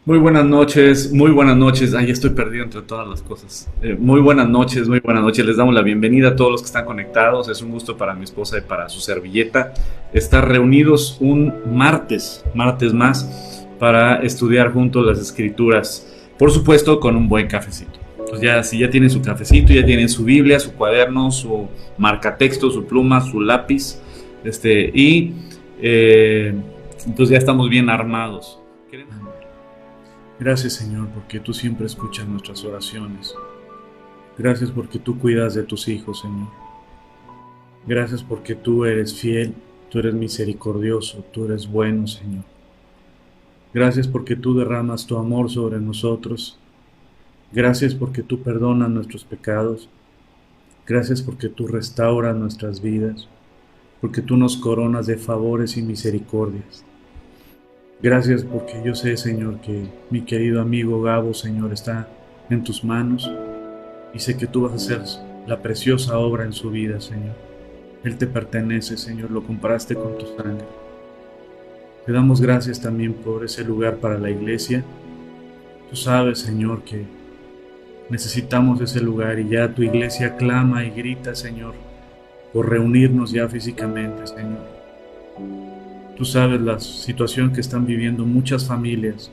Muy buenas noches, muy buenas noches. Ay, estoy perdido entre todas las cosas. Muy buenas noches, muy buenas noches. Les damos la bienvenida a todos los que están conectados. Es un gusto para mi esposa y para su servilleta estar reunidos un martes más, para estudiar juntos las escrituras. Por supuesto, con un buen cafecito. Pues ya, si ya tienen su cafecito, ya tienen su Biblia, su cuaderno, su marcatexto, su pluma, su lápiz, y entonces ya estamos bien armados. Gracias, Señor, porque tú siempre escuchas nuestras oraciones. Gracias porque tú cuidas de tus hijos, Señor. Gracias porque tú eres fiel, tú eres misericordioso, tú eres bueno, Señor. Gracias porque tú derramas tu amor sobre nosotros. Gracias porque tú perdonas nuestros pecados. Gracias porque tú restauras nuestras vidas, porque tú nos coronas de favores y misericordias. Gracias porque yo sé, Señor, que mi querido amigo Gabo, Señor, está en tus manos y sé que tú vas a hacer la preciosa obra en su vida, Señor. Él te pertenece, Señor, lo compraste con tu sangre. Te damos gracias también por ese lugar para la iglesia. Tú sabes, Señor, que necesitamos ese lugar y ya tu iglesia clama y grita, Señor, por reunirnos ya físicamente, Señor. Tú sabes la situación que están viviendo muchas familias,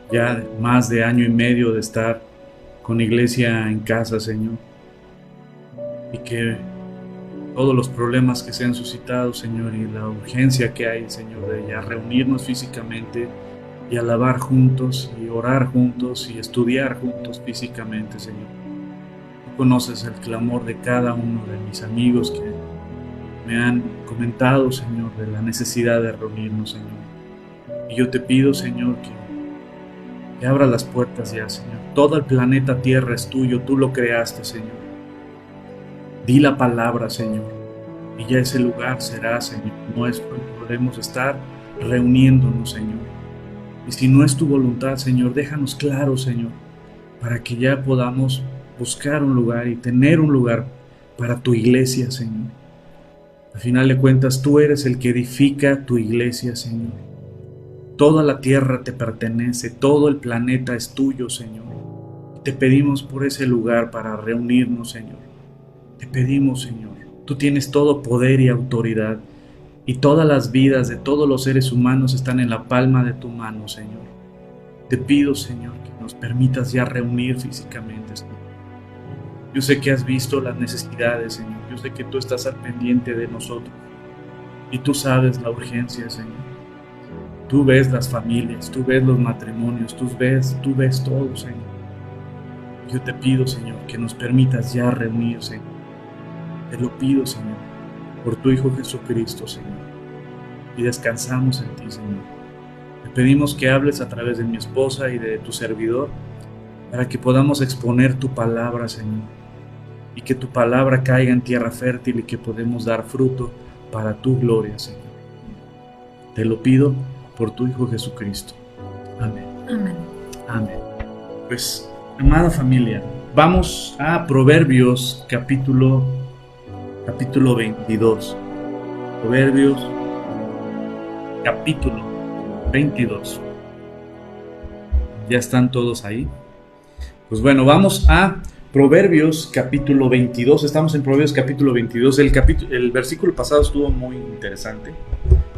ya más de año y medio de estar con iglesia en casa, Señor, y que todos los problemas que se han suscitado, Señor, y la urgencia que hay, Señor, de ya reunirnos físicamente y alabar juntos y orar juntos y estudiar juntos físicamente, Señor. Tú conoces el clamor de cada uno de mis amigos que me han comentado, Señor, de la necesidad de reunirnos, Señor. Y yo te pido, Señor, que abras las puertas ya, Señor. Todo el planeta Tierra es tuyo, tú lo creaste, Señor. Di la palabra, Señor, y ya ese lugar será, Señor, nuestro, y podemos estar reuniéndonos, Señor. Y si no es tu voluntad, Señor, déjanos claro, Señor, para que ya podamos buscar un lugar y tener un lugar para tu iglesia, Señor. Al final de cuentas, tú eres el que edifica tu iglesia, Señor. Toda la tierra te pertenece, todo el planeta es tuyo, Señor. Y te pedimos por ese lugar para reunirnos, Señor. Te pedimos, Señor. Tú tienes todo poder y autoridad, y todas las vidas de todos los seres humanos están en la palma de tu mano, Señor. Te pido, Señor, que nos permitas ya reunir físicamente, Señor. Yo sé que has visto las necesidades, Señor. Yo sé que tú estás al pendiente de nosotros. Y tú sabes la urgencia, Señor. Tú ves las familias, tú ves los matrimonios, tú ves todo, Señor. Yo te pido, Señor, que nos permitas ya reunir, Señor. Te lo pido, Señor, por tu Hijo Jesucristo, Señor. Y descansamos en ti, Señor. Te pedimos que hables a través de mi esposa y de tu servidor, para que podamos exponer tu palabra, Señor. Y que tu palabra caiga en tierra fértil y que podamos dar fruto para tu gloria, Señor. Te lo pido por tu Hijo Jesucristo. Amén. Amén. Amén. Pues, amada familia, vamos a Proverbios capítulo 22. Proverbios capítulo 22. ¿Ya están todos ahí? Pues bueno, vamos a Proverbios capítulo 22. Estamos en Proverbios capítulo 22. El versículo pasado estuvo muy interesante.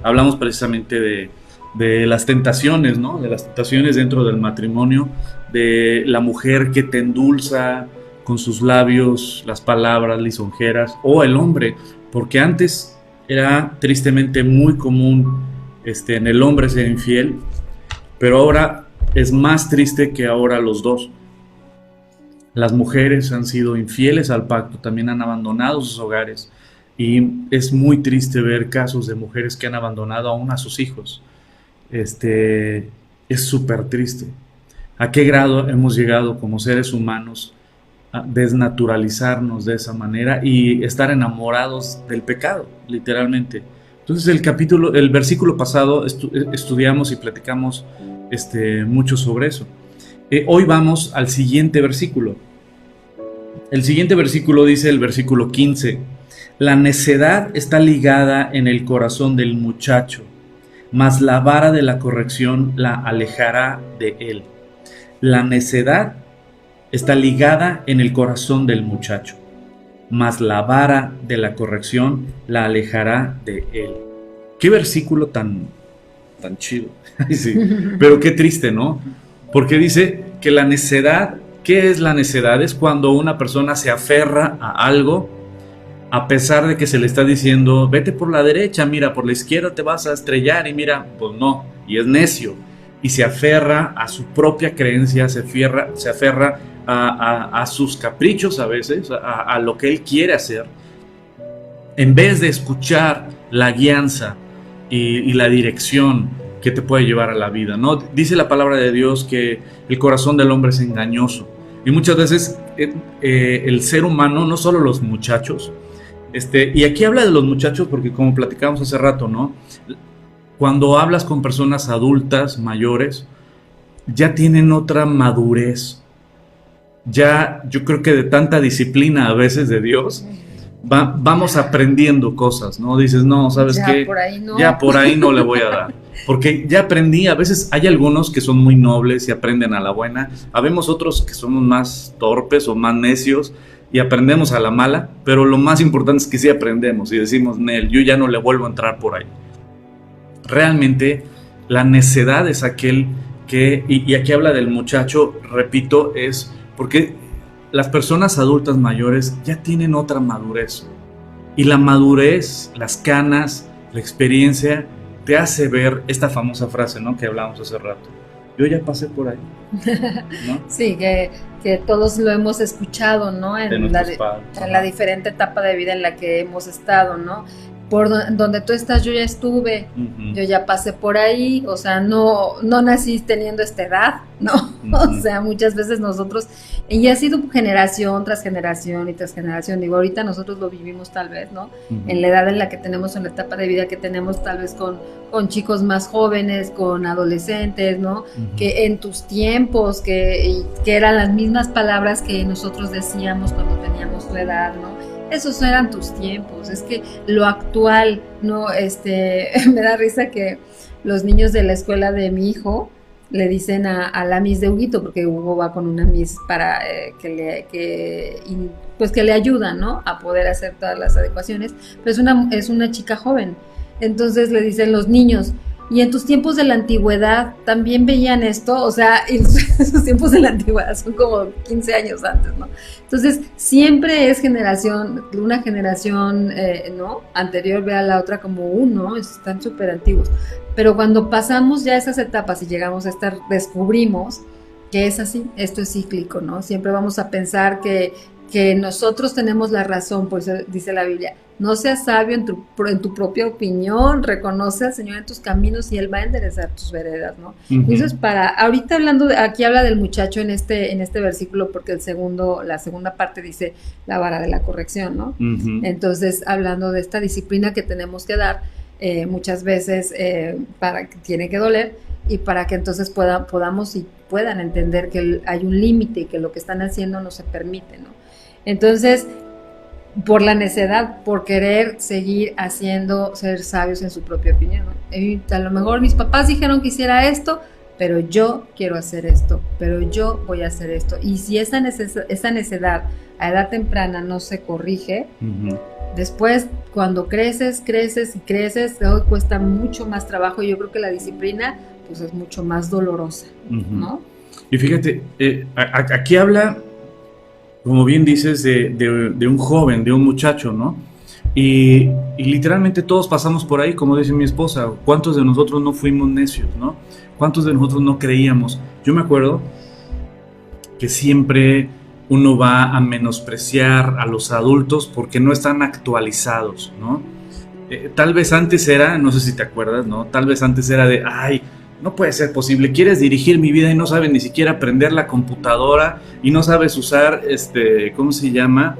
Hablamos precisamente de las tentaciones, ¿no? De las tentaciones dentro del matrimonio, de la mujer que te endulza con sus labios las palabras lisonjeras, o el hombre, porque antes era tristemente muy común en el hombre ser infiel, pero ahora es más triste que ahora los dos. Las mujeres han sido infieles al pacto, también han abandonado sus hogares, y es muy triste ver casos de mujeres que han abandonado aún a sus hijos. Es súper triste. ¿A qué grado hemos llegado como seres humanos a desnaturalizarnos de esa manera y estar enamorados del pecado, literalmente? Entonces el versículo pasado estudiamos y platicamos mucho sobre eso. Hoy vamos al siguiente versículo. El siguiente versículo dice, el versículo 15: la necedad está ligada en el corazón del muchacho, mas la vara de la corrección la alejará de él. La necedad está ligada en el corazón del muchacho, mas la vara de la corrección la alejará de él. Qué versículo tan chido. Sí, pero qué triste, ¿no? Porque dice que la necedad, ¿qué es la necedad? Es cuando una persona se aferra a algo a pesar de que se le está diciendo, vete por la derecha, mira, por la izquierda te vas a estrellar, y mira, pues no, y es necio, y se aferra a su propia creencia, se aferra a sus caprichos a veces, a lo que él quiere hacer, en vez de escuchar la guianza y la dirección que te puede llevar a la vida, ¿no? Dice la palabra de Dios que el corazón del hombre es engañoso, y muchas veces el ser humano, no solo los muchachos, y aquí habla de los muchachos porque como platicamos hace rato, ¿no? Cuando hablas con personas adultas, mayores, ya tienen otra madurez. Ya yo creo que de tanta disciplina a veces de Dios, vamos aprendiendo cosas, ¿no? Dices, no, ¿sabes ya qué? Por ahí no. Ya por ahí no le voy a dar. Porque ya aprendí, a veces hay algunos que son muy nobles y aprenden a la buena. Habemos otros que somos más torpes o más necios y aprendemos a la mala, pero lo más importante es que sí aprendemos y decimos, Nel, yo ya no le vuelvo a entrar por ahí. Realmente la necedad es aquel que, y aquí habla del muchacho, repito, es porque las personas adultas mayores ya tienen otra madurez. Y la madurez, las canas, la experiencia, te hace ver esta famosa frase, ¿no? Que hablamos hace rato. Yo ya pasé por ahí, ¿no? Sí, que todos lo hemos escuchado, ¿no? En la diferente etapa de vida en la que hemos estado, ¿no? Por donde tú estás, yo ya estuve, yo ya pasé por ahí, o sea, no nací teniendo esta edad, ¿no? O sea, muchas veces nosotros, y ha sido generación tras generación y tras generación, digo, ahorita nosotros lo vivimos tal vez, ¿no? En la edad en la que tenemos, en la etapa de vida que tenemos tal vez con chicos más jóvenes, con adolescentes, ¿no? Que en tus tiempos, que eran las mismas palabras que nosotros decíamos cuando teníamos tu edad, ¿no? Esos eran tus tiempos, es que lo actual, ¿no? Me da risa que los niños de la escuela de mi hijo le dicen a la Miss de Huguito, porque Hugo va con una Miss para que le ayuda, ¿no? A poder hacer todas las adecuaciones, pero es una chica joven, entonces le dicen los niños, y en tus tiempos de la antigüedad también veían esto, o sea, esos tiempos de la antigüedad son como 15 años antes, ¿no? Entonces, siempre es una generación, ¿no? Anterior ve a la otra como uno, están súper antiguos. Pero cuando pasamos ya esas etapas y llegamos a descubrimos que es así, esto es cíclico, ¿no? Siempre vamos a pensar que nosotros tenemos la razón, por eso dice la Biblia, no seas sabio en tu propia opinión, reconoce al Señor en tus caminos y Él va a enderezar tus veredas, ¿no? Entonces, ahorita aquí habla del muchacho en este versículo, porque la segunda parte dice la vara de la corrección, ¿no? Entonces, hablando de esta disciplina que tenemos que dar, muchas veces tiene que doler, y para que entonces podamos y puedan entender que hay un límite y que lo que están haciendo no se permite, ¿no? Entonces, por la necedad, por querer seguir ser sabios en su propia opinión, ¿no? Y a lo mejor mis papás dijeron que hiciera esto, pero yo quiero hacer esto, pero yo voy a hacer esto. Y si esa necedad a edad temprana no se corrige, después cuando creces, hoy cuesta mucho más trabajo, y yo creo que la disciplina pues es mucho más dolorosa, ¿no? Y fíjate, aquí habla, como bien dices, de un joven, de un muchacho, ¿no? Y literalmente todos pasamos por ahí, como dice mi esposa. ¿Cuántos de nosotros no fuimos necios, no? ¿Cuántos de nosotros no creíamos? Yo me acuerdo que siempre uno va a menospreciar a los adultos porque no están actualizados, ¿no? Tal vez antes era, no sé si te acuerdas, ¿no? Tal vez antes era de, ay, no puede ser posible, quieres dirigir mi vida y no sabes ni siquiera prender la computadora y no sabes usar, ¿cómo se llama?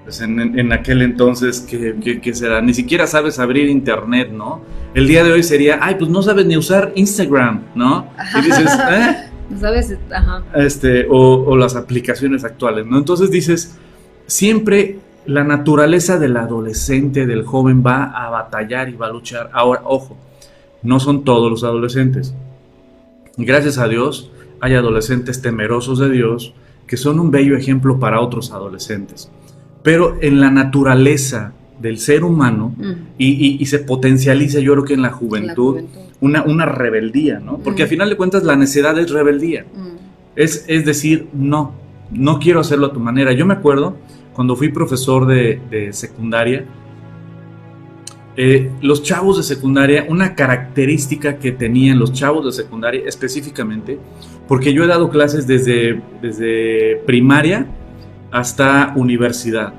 Pues en aquel entonces, ¿qué será? Ni siquiera sabes abrir internet, ¿no? El día de hoy sería, ay, pues no sabes ni usar Instagram, ¿no? Y dices, no sabes, ajá. O las aplicaciones actuales, ¿no? Entonces dices, siempre la naturaleza del adolescente, del joven va a batallar y va a luchar. Ahora, ojo, no son todos los adolescentes. Gracias a Dios, hay adolescentes temerosos de Dios que son un bello ejemplo para otros adolescentes. Pero en la naturaleza del ser humano, y se potencializa, yo creo que en la juventud, una rebeldía, ¿no? Porque al final de cuentas la necedad es rebeldía. Es decir, no quiero hacerlo a tu manera. Yo me acuerdo cuando fui profesor de secundaria, los chavos de secundaria, una característica que tenían los chavos de secundaria específicamente, porque yo he dado clases desde primaria hasta universidad.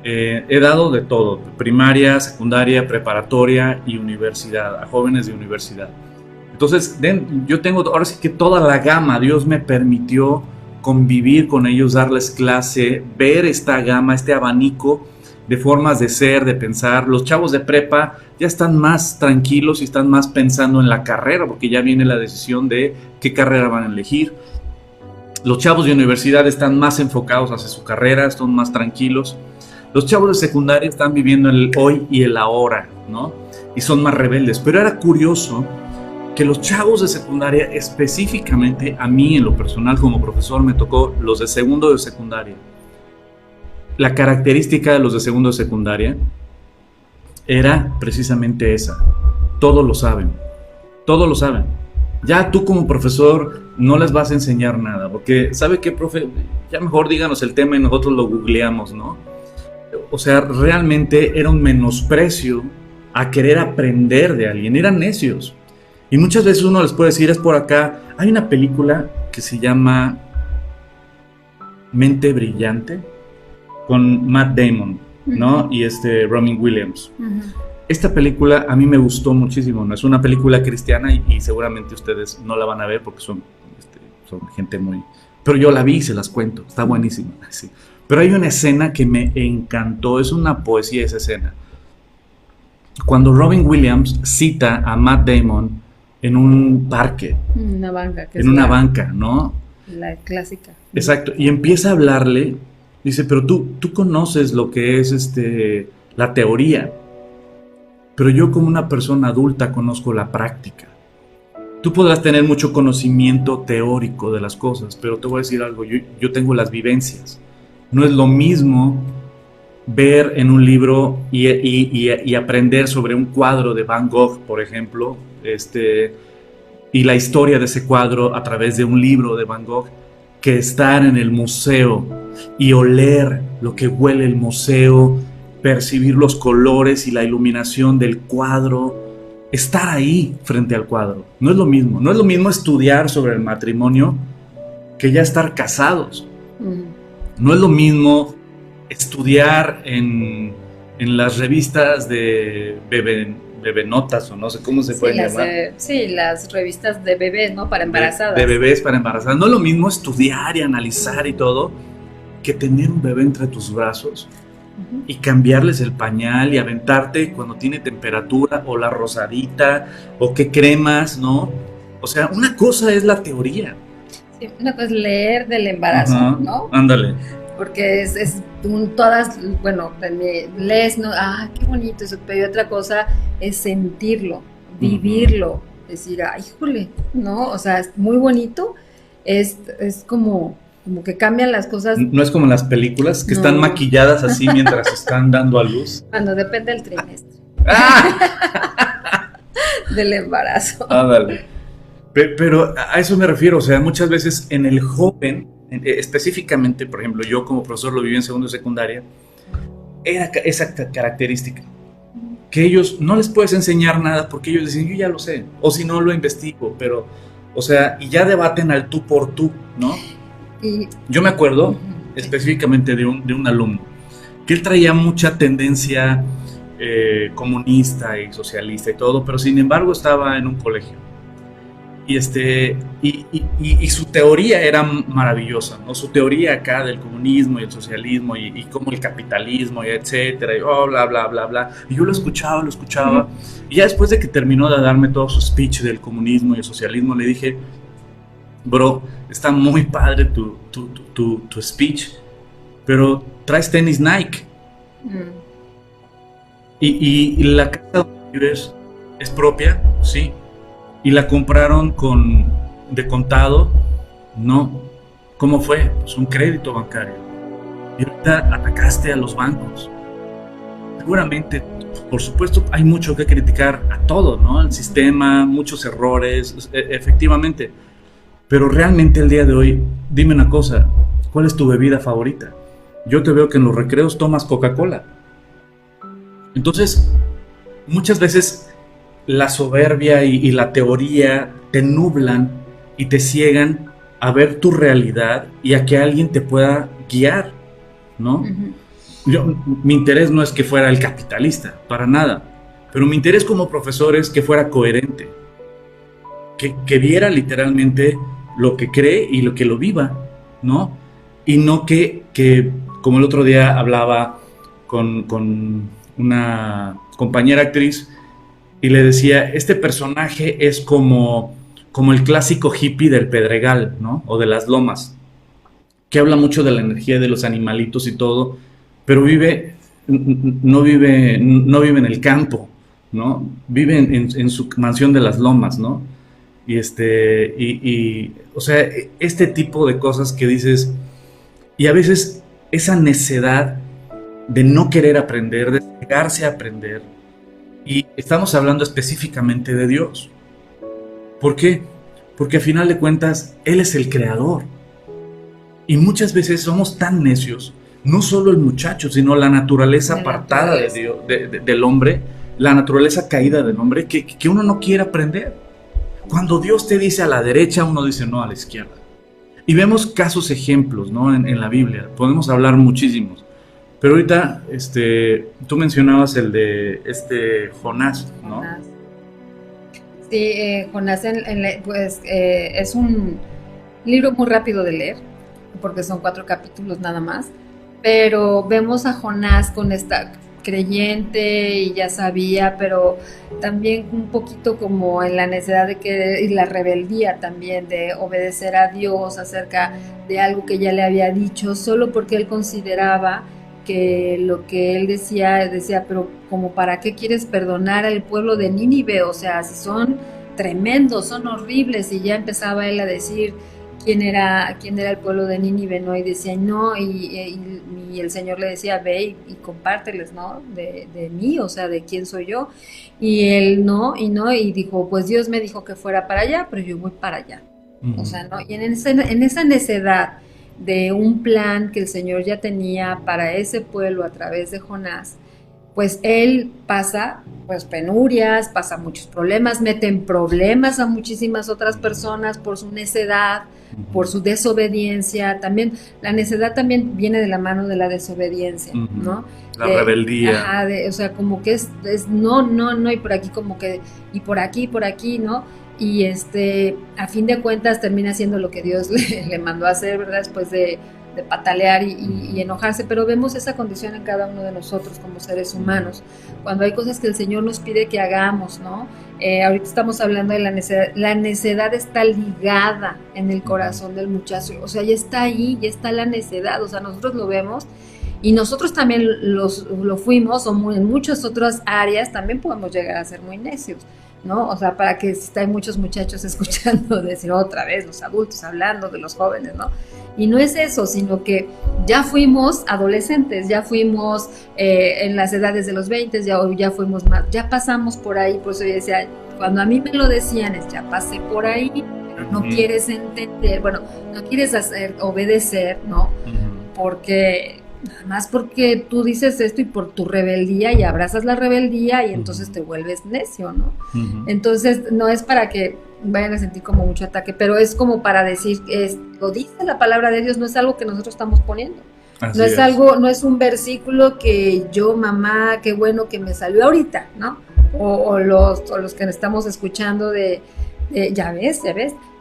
He dado de todo, primaria, secundaria, preparatoria y universidad, a jóvenes de universidad. Entonces, yo tengo ahora sí que toda la gama. Dios me permitió convivir con ellos, darles clase, ver esta gama, este abanico de formas de ser, de pensar. Los chavos de prepa ya están más tranquilos y están más pensando en la carrera, porque ya viene la decisión de qué carrera van a elegir. Los chavos de universidad están más enfocados hacia su carrera, están más tranquilos. Los chavos de secundaria están viviendo el hoy y el ahora, ¿no? Y son más rebeldes. Pero era curioso que los chavos de secundaria, específicamente a mí en lo personal como profesor, me tocó los de segundo de secundaria. La característica de los de segundo de secundaria era precisamente esa. Todos lo saben. Todos lo saben. Ya tú como profesor no les vas a enseñar nada, porque ¿sabe qué, profe? Ya mejor díganos el tema y nosotros lo googleamos, ¿no? O sea, realmente era un menosprecio a querer aprender de alguien. Eran necios. Y muchas veces uno les puede decir, es por acá. Hay una película que se llama Mente Brillante, con Matt Damon, ¿no? Y Robin Williams. Esta película a mí me gustó muchísimo, ¿no? Es una película cristiana y seguramente ustedes no la van a ver porque son gente muy... Pero yo la vi y se las cuento, está buenísima, sí. Pero hay una escena que me encantó, es una poesía esa escena. Cuando Robin Williams cita a Matt Damon en un parque. Una banca. En una banca, ¿no? La clásica. Exacto, y empieza a hablarle, dice, pero tú conoces lo que es la teoría, pero yo como una persona adulta conozco la práctica. Tú podrás tener mucho conocimiento teórico de las cosas, pero te voy a decir algo, yo tengo las vivencias. No es lo mismo ver en un libro y aprender sobre un cuadro de Van Gogh, por ejemplo, y la historia de ese cuadro a través de un libro de Van Gogh, que estar en el museo y oler lo que huele el museo, percibir los colores y la iluminación del cuadro, estar ahí frente al cuadro. No es lo mismo. No es lo mismo estudiar sobre el matrimonio que ya estar casados. No es lo mismo estudiar en las revistas de bebenotas o no sé cómo se pueden llamar. Sí, las revistas de bebés, ¿no? Para embarazadas. De bebés para embarazadas. No es lo mismo estudiar y analizar y todo que tener un bebé entre tus brazos y cambiarles el pañal y aventarte cuando tiene temperatura o la rosadita o qué cremas, ¿no? O sea, una cosa es la teoría. Sí, una cosa es leer del embarazo, ¿no? Ándale. Porque todas, bueno, lees, ¿no? Ah, qué bonito eso, pero otra cosa es sentirlo, vivirlo, decir, ay, híjole, ¿no? O sea, es muy bonito, es como que cambian las cosas. No es como las películas que están maquilladas así mientras están dando a luz. Cuando depende del trimestre. Del embarazo. Ándale. Pero a eso me refiero, o sea, muchas veces en el joven, específicamente, por ejemplo, yo como profesor lo viví en segundo de secundaria, era esa característica, que ellos no les puedes enseñar nada porque ellos dicen, yo ya lo sé, o si no lo investigo, pero, o sea, y ya debaten al tú por tú, ¿no? Yo me acuerdo específicamente de un alumno, que él traía mucha tendencia comunista y socialista y todo, pero sin embargo estaba en un colegio. Y su teoría era maravillosa, ¿no? Su teoría acá del comunismo y el socialismo y cómo el capitalismo y etcétera, y bla, bla, bla, bla. Y yo lo escuchaba. Y ya después de que terminó de darme todo su speech del comunismo y el socialismo, le dije, bro, está muy padre tu speech, pero traes tenis Nike. Y la casa donde vives es propia. Sí. Y la compraron de contado, no. ¿Cómo fue? Pues un crédito bancario. Y ahorita atacaste a los bancos. Seguramente, por supuesto, hay mucho que criticar a todo, ¿no? El sistema, muchos errores, efectivamente. Pero realmente el día de hoy, dime una cosa, ¿cuál es tu bebida favorita? Yo te veo que en los recreos tomas Coca-Cola. Entonces, muchas veces la soberbia y la teoría te nublan y te ciegan a ver tu realidad y a que alguien te pueda guiar, ¿no? Uh-huh. Mi interés no es que fuera el capitalista, para nada, pero mi interés como profesor es que fuera coherente, que viera literalmente lo que cree y lo que lo viva, ¿no? Y no que como el otro día hablaba con una compañera actriz y le decía, este personaje es como el clásico hippie del Pedregal, ¿no? O de las lomas, que habla mucho de la energía de los animalitos y todo, pero no vive en el campo, ¿no? Vive en su mansión de las lomas, ¿no? Y o sea, este tipo de cosas que dices, y a veces esa necedad de no querer aprender, de negarse a aprender, y estamos hablando específicamente de Dios. ¿Por qué? Porque a final de cuentas, Él es el creador. Y muchas veces somos tan necios, no solo el muchacho, sino la naturaleza apartada de Dios, del hombre, la naturaleza caída del hombre, que uno no quiere aprender. Cuando Dios te dice a la derecha, uno dice no a la izquierda. Y vemos casos, ejemplos, ¿no? en la Biblia, podemos hablar muchísimos. Pero ahorita, tú mencionabas el de Jonás, ¿no? Sí, Jonás, pues es un libro muy rápido de leer, porque son 4 capítulos nada más, pero vemos a Jonás con esta creyente y ya sabía, pero también un poquito como en la necesidad y la rebeldía también de obedecer a Dios acerca de algo que ya le había dicho, solo porque él consideraba que lo que él decía, pero como para qué quieres perdonar al pueblo de Nínive, o sea, si son tremendos, son horribles, y ya empezaba él a decir quién era el pueblo de Nínive, ¿no? Y decía, no, y el Señor le decía, ve y compárteles, ¿no? De mí, o sea, de quién soy yo. Y él y dijo, pues Dios me dijo que fuera para allá, pero yo voy para allá. Uh-huh. O sea, ¿no? Y en esa necedad de un plan que el Señor ya tenía para ese pueblo a través de Jonás, pues él pasa pues penurias, pasa muchos problemas, mete en problemas a muchísimas otras personas por su necedad, por su desobediencia. También la necedad también viene de la mano de la desobediencia, ¿no? La rebeldía. Ajá, o sea, como que es no, y por aquí como que, y por aquí, ¿no? Y a fin de cuentas termina haciendo lo que Dios le mandó a hacer, ¿verdad? Después de patalear y enojarse, pero vemos esa condición en cada uno de nosotros como seres humanos, cuando hay cosas que el Señor nos pide que hagamos, ¿no? Ahorita estamos hablando de la necedad. La necedad está ligada en el corazón del muchacho, o sea, ya está ahí, ya está la necedad, o sea, nosotros lo vemos y nosotros también lo fuimos, o en muchas otras áreas también podemos llegar a ser muy necios, ¿no? O sea, para que hay muchos muchachos escuchando decir otra vez los adultos hablando de los jóvenes, ¿no? Y no es eso, sino que ya fuimos adolescentes, ya fuimos en las edades de los 20, ya fuimos más, ya pasamos por ahí. Por eso yo decía, cuando a mí me lo decían es, ya pasé por ahí, pero no quieres entender, bueno, no quieres obedecer, ¿no? Porque nada más porque tú dices esto y por tu rebeldía, y abrazas la rebeldía y entonces te vuelves necio, ¿no? Entonces no es para que vayan a sentir como mucho ataque, pero es como para decir, lo dice la palabra de Dios, no es algo que nosotros estamos poniendo. Así no es algo, no es un versículo que yo, mamá, qué bueno que me salió ahorita, ¿no? O los que estamos escuchando ya ves,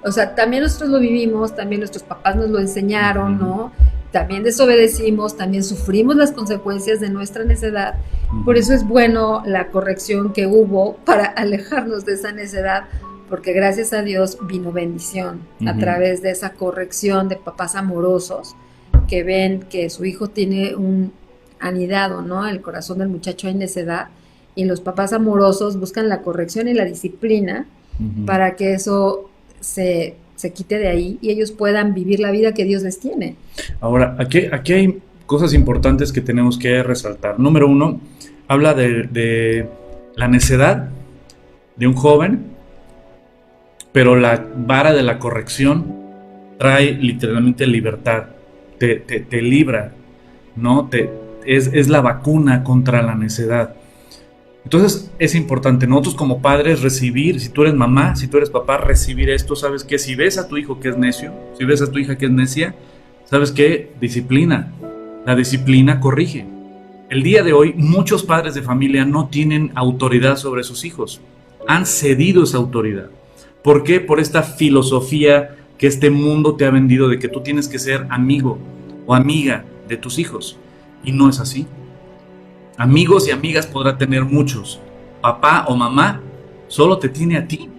o sea, también nosotros lo vivimos, también nuestros papás nos lo enseñaron, ¿no? También desobedecimos, también sufrimos las consecuencias de nuestra necedad. Por eso es bueno la corrección que hubo para alejarnos de esa necedad, porque gracias a Dios vino bendición a través de esa corrección de papás amorosos que ven que su hijo tiene un anidado, ¿no? El corazón del muchacho hay necedad, y los papás amorosos buscan la corrección y la disciplina para que eso se quite de ahí y ellos puedan vivir la vida que Dios les tiene. Ahora, aquí hay cosas importantes que tenemos que resaltar. Número 1, habla de la necedad de un joven, pero la vara de la corrección trae literalmente libertad, te libra, ¿no? Es la vacuna contra la necedad. Entonces es importante nosotros como padres recibir, si tú eres mamá, si tú eres papá, recibir esto. ¿Sabes qué? Si ves a tu hijo que es necio, si ves a tu hija que es necia, ¿sabes qué? Disciplina. La disciplina corrige. El día de hoy muchos padres de familia no tienen autoridad sobre sus hijos. Han cedido esa autoridad. ¿Por qué? Por esta filosofía que este mundo te ha vendido de que tú tienes que ser amigo o amiga de tus hijos. Y no es así. Amigos y amigas podrá tener muchos. Papá o mamá solo te tiene a ti.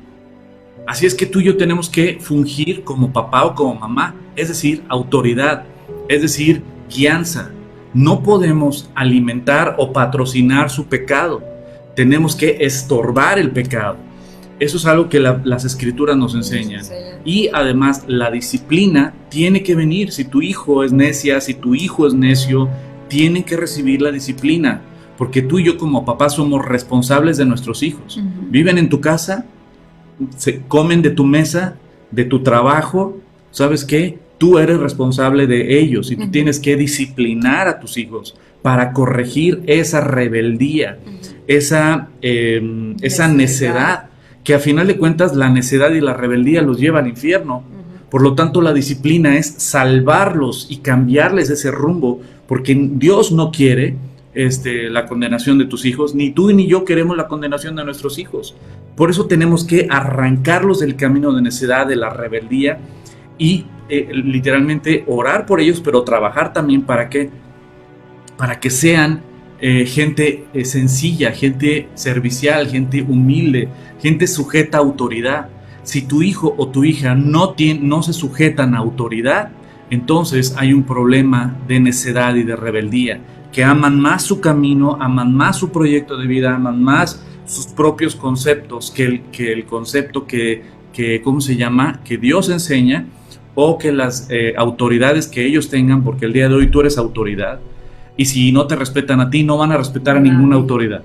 Así es que tú y yo tenemos que fungir como papá o como mamá, es decir, autoridad, es decir, guianza. No podemos alimentar o patrocinar su pecado. Tenemos que estorbar el pecado. Eso es algo que las escrituras nos enseñan. Y además la disciplina tiene que venir. Si tu hijo es necia, si tu hijo es necio, tienen que recibir la disciplina, porque tú y yo como papás somos responsables de nuestros hijos. Viven en tu casa, se comen de tu mesa, de tu trabajo. ¿Sabes qué? Tú eres responsable de ellos y tú tienes que disciplinar a tus hijos para corregir esa rebeldía, esa necedad, que a final de cuentas la necedad y la rebeldía los lleva al infierno. Por lo tanto, la disciplina es salvarlos y cambiarles ese rumbo, porque Dios no quiere la condenación de tus hijos, ni tú ni yo queremos la condenación de nuestros hijos. Por eso tenemos que arrancarlos del camino de necedad, de la rebeldía, y literalmente orar por ellos, pero trabajar también para que sean gente sencilla, gente servicial, gente humilde, gente sujeta a autoridad. Si tu hijo o tu hija no se sujetan a autoridad, entonces hay un problema de necedad y de rebeldía, que aman más su camino, aman más su proyecto de vida, aman más sus propios conceptos que el concepto que ¿cómo se llama?, que Dios enseña, o que las autoridades que ellos tengan, porque el día de hoy tú eres autoridad, y si no te respetan a ti, no van a respetar a ninguna autoridad.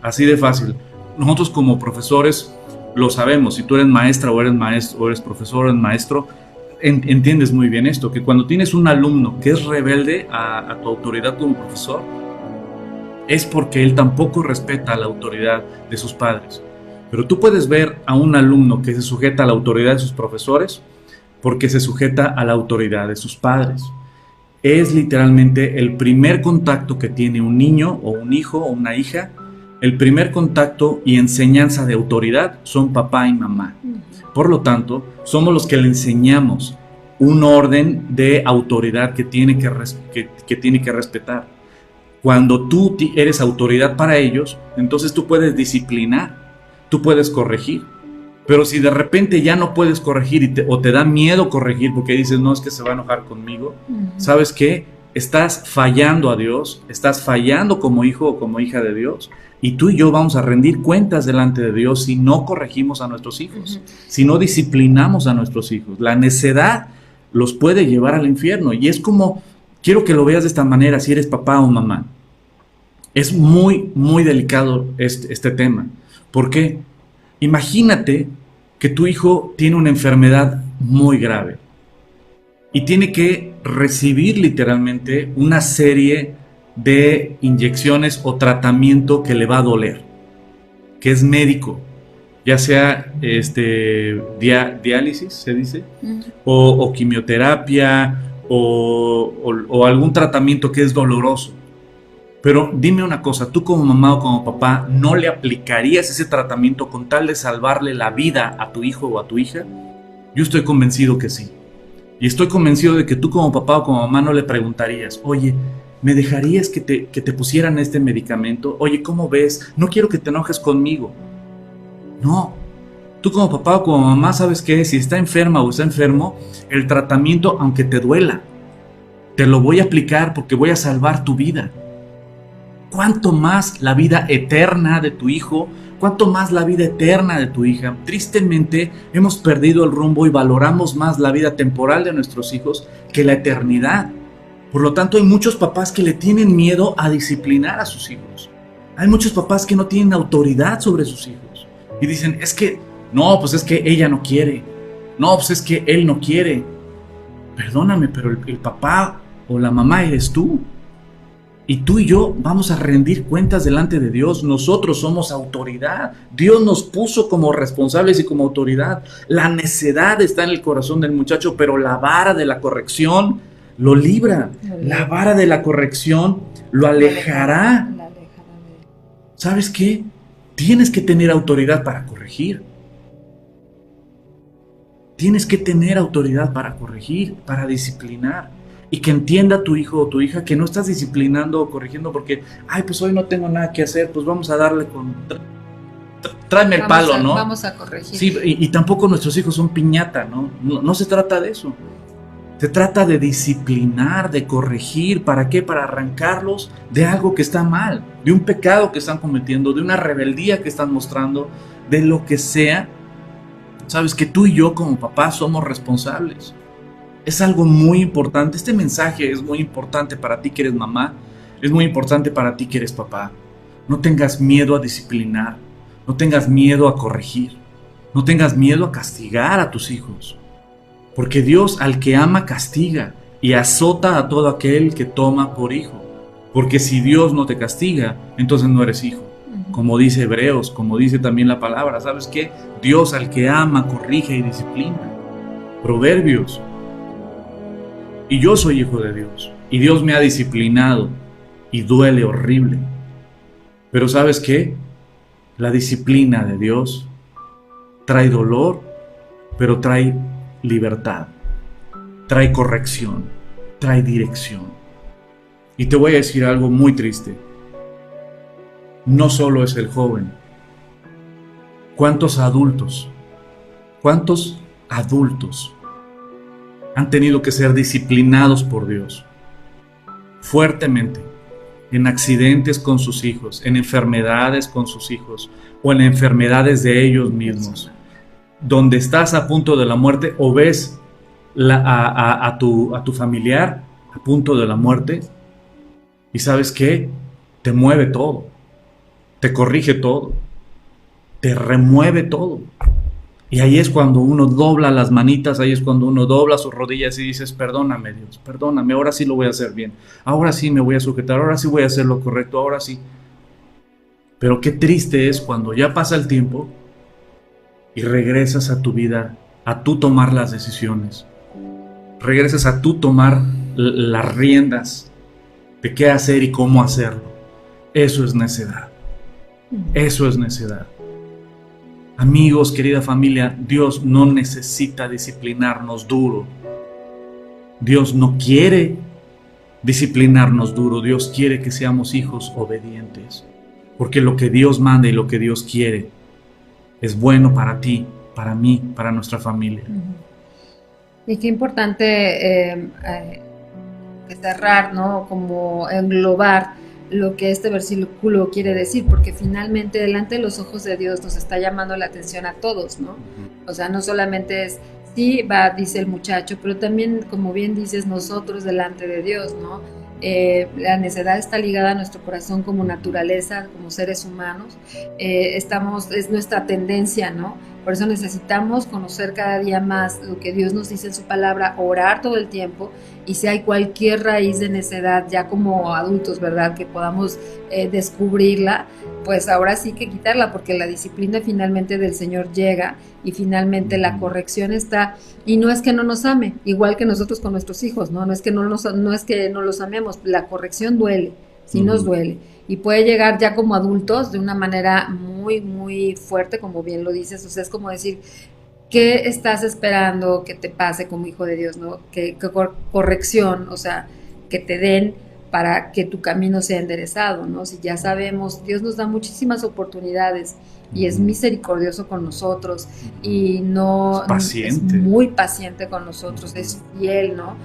Así de fácil. Nosotros como profesores lo sabemos. Si tú eres maestra o eres maestro, o eres profesor o eres maestro, entiendes muy bien esto, que cuando tienes un alumno que es rebelde a tu autoridad como profesor, es porque él tampoco respeta la autoridad de sus padres. Pero tú puedes ver a un alumno que se sujeta a la autoridad de sus profesores porque se sujeta a la autoridad de sus padres. Es literalmente el primer contacto que tiene un niño o un hijo o una hija. El primer contacto y enseñanza de autoridad son papá y mamá. Por lo tanto, somos los que le enseñamos un orden de autoridad que tiene que respetar. Cuando tú eres autoridad para ellos, entonces tú puedes disciplinar, tú puedes corregir. Pero si de repente ya no puedes corregir o te da miedo corregir porque dices, no, es que se va a enojar conmigo, ¿sabes qué? Estás fallando a Dios, estás fallando como hijo o como hija de Dios, y tú y yo vamos a rendir cuentas delante de Dios si no corregimos a nuestros hijos, si no disciplinamos a nuestros hijos. La necedad los puede llevar al infierno, y es como, quiero que lo veas de esta manera si eres papá o mamá. Es muy, muy delicado este tema. ¿Por qué? Imagínate que tu hijo tiene una enfermedad muy grave y tiene que recibir literalmente una serie de inyecciones o tratamiento que le va a doler, que es médico, ya sea diálisis, se dice, o quimioterapia o algún tratamiento que es doloroso. Pero dime una cosa, tú como mamá o como papá, ¿no le aplicarías ese tratamiento con tal de salvarle la vida a tu hijo o a tu hija? Yo estoy convencido que sí. Y estoy convencido de que tú como papá o como mamá no le preguntarías, oye, ¿me dejarías que te pusieran este medicamento? Oye, ¿cómo ves? No quiero que te enojes conmigo. No. Tú como papá o como mamá, ¿sabes qué? Si está enferma o está enfermo, el tratamiento, aunque te duela, te lo voy a aplicar porque voy a salvar tu vida. ¿cuánto más la vida eterna de tu hijo? ¿Cuánto más la vida eterna de tu hija? Tristemente hemos perdido el rumbo y valoramos más la vida temporal de nuestros hijos que la eternidad. Por lo tanto, hay muchos papás que le tienen miedo a disciplinar a sus hijos. Hay muchos papás que no tienen autoridad sobre sus hijos. Y dicen, es que ella no quiere. No, pues es que él no quiere. Perdóname, pero el papá o la mamá eres tú. Y tú y yo vamos a rendir cuentas delante de Dios. Nosotros somos autoridad. Dios nos puso como responsables y como autoridad. La necedad está en el corazón del muchacho, pero la vara de la corrección lo libra. La vara de la corrección lo alejará. ¿Sabes qué? Tienes que tener autoridad para corregir. Tienes que tener autoridad para corregir, para disciplinar. Y que entienda tu hijo o tu hija que no estás disciplinando o corrigiendo porque, pues hoy no tengo nada que hacer, pues vamos a darle con... Tráeme el palo, ¿no? Vamos a corregir. Sí, y tampoco nuestros hijos son piñata, ¿no? No se trata de eso. Se trata de disciplinar, de corregir. ¿Para qué? Para arrancarlos de algo que está mal, de un pecado que están cometiendo, de una rebeldía que están mostrando, de lo que sea. Sabes que tú y yo como papás somos responsables. Es algo muy importante. Este mensaje es muy importante para ti que eres mamá. Es muy importante para ti que eres papá. No tengas miedo a disciplinar. No tengas miedo a corregir. No tengas miedo a castigar a tus hijos. Porque Dios al que ama castiga y azota a todo aquel que toma por hijo. Porque si Dios no te castiga, entonces no eres hijo. Como dice Hebreos, como dice también la palabra. ¿Sabes qué? Dios al que ama corrige y disciplina. Proverbios. Y yo soy hijo de Dios. Y Dios me ha disciplinado. Y duele horrible. Pero ¿sabes qué? La disciplina de Dios trae dolor, pero trae libertad. Trae corrección. Trae dirección. Y te voy a decir algo muy triste. No solo es el joven. ¿Cuántos adultos han tenido que ser disciplinados por Dios fuertemente en accidentes con sus hijos, en enfermedades con sus hijos o en enfermedades de ellos mismos, donde estás a punto de la muerte o ves a tu familiar a punto de la muerte y ¿sabes qué? Te mueve todo, te corrige todo, te remueve todo. Y ahí es cuando uno dobla las manitas, ahí es cuando uno dobla sus rodillas y dices, perdóname Dios, perdóname, ahora sí lo voy a hacer bien, ahora sí me voy a sujetar, ahora sí voy a hacer lo correcto, ahora sí. Pero qué triste es cuando ya pasa el tiempo y regresas a tu vida, a tú tomar las decisiones, regresas a tú tomar las riendas de qué hacer y cómo hacerlo. Eso es necedad, eso es necedad. Amigos, querida familia, Dios no necesita disciplinarnos duro. Dios no quiere disciplinarnos duro. Dios quiere que seamos hijos obedientes. Porque lo que Dios manda y lo que Dios quiere es bueno para ti, para mí, para nuestra familia. Y qué importante cerrar, ¿no? Como englobar lo que este versículo quiere decir, porque finalmente delante de los ojos de Dios nos está llamando la atención a todos, ¿no? O sea, no solamente es, sí, va, dice el muchacho, pero también, como bien dices, nosotros delante de Dios, ¿no? La necedad está ligada a nuestro corazón como naturaleza, como seres humanos, es nuestra tendencia, ¿no? Por eso necesitamos conocer cada día más lo que Dios nos dice en su palabra, orar todo el tiempo, y si hay cualquier raíz de necedad, ya como adultos, ¿verdad?, que podamos descubrirla, pues ahora sí que quitarla, porque la disciplina finalmente del Señor llega, y finalmente la corrección está, y no es que no nos ame, igual que nosotros con nuestros hijos, ¿no? No es que no los amemos, la corrección duele, sí nos duele, y puede llegar ya como adultos de una manera muy, muy fuerte, como bien lo dices. O sea, es como decir, ¿qué estás esperando que te pase como hijo de Dios, ¿no? Que corrección, o sea, que te den para que tu camino sea enderezado, ¿no? Si ya sabemos, Dios nos da muchísimas oportunidades y es misericordioso con nosotros y no es paciente. Es muy paciente con nosotros, es fiel, ¿no?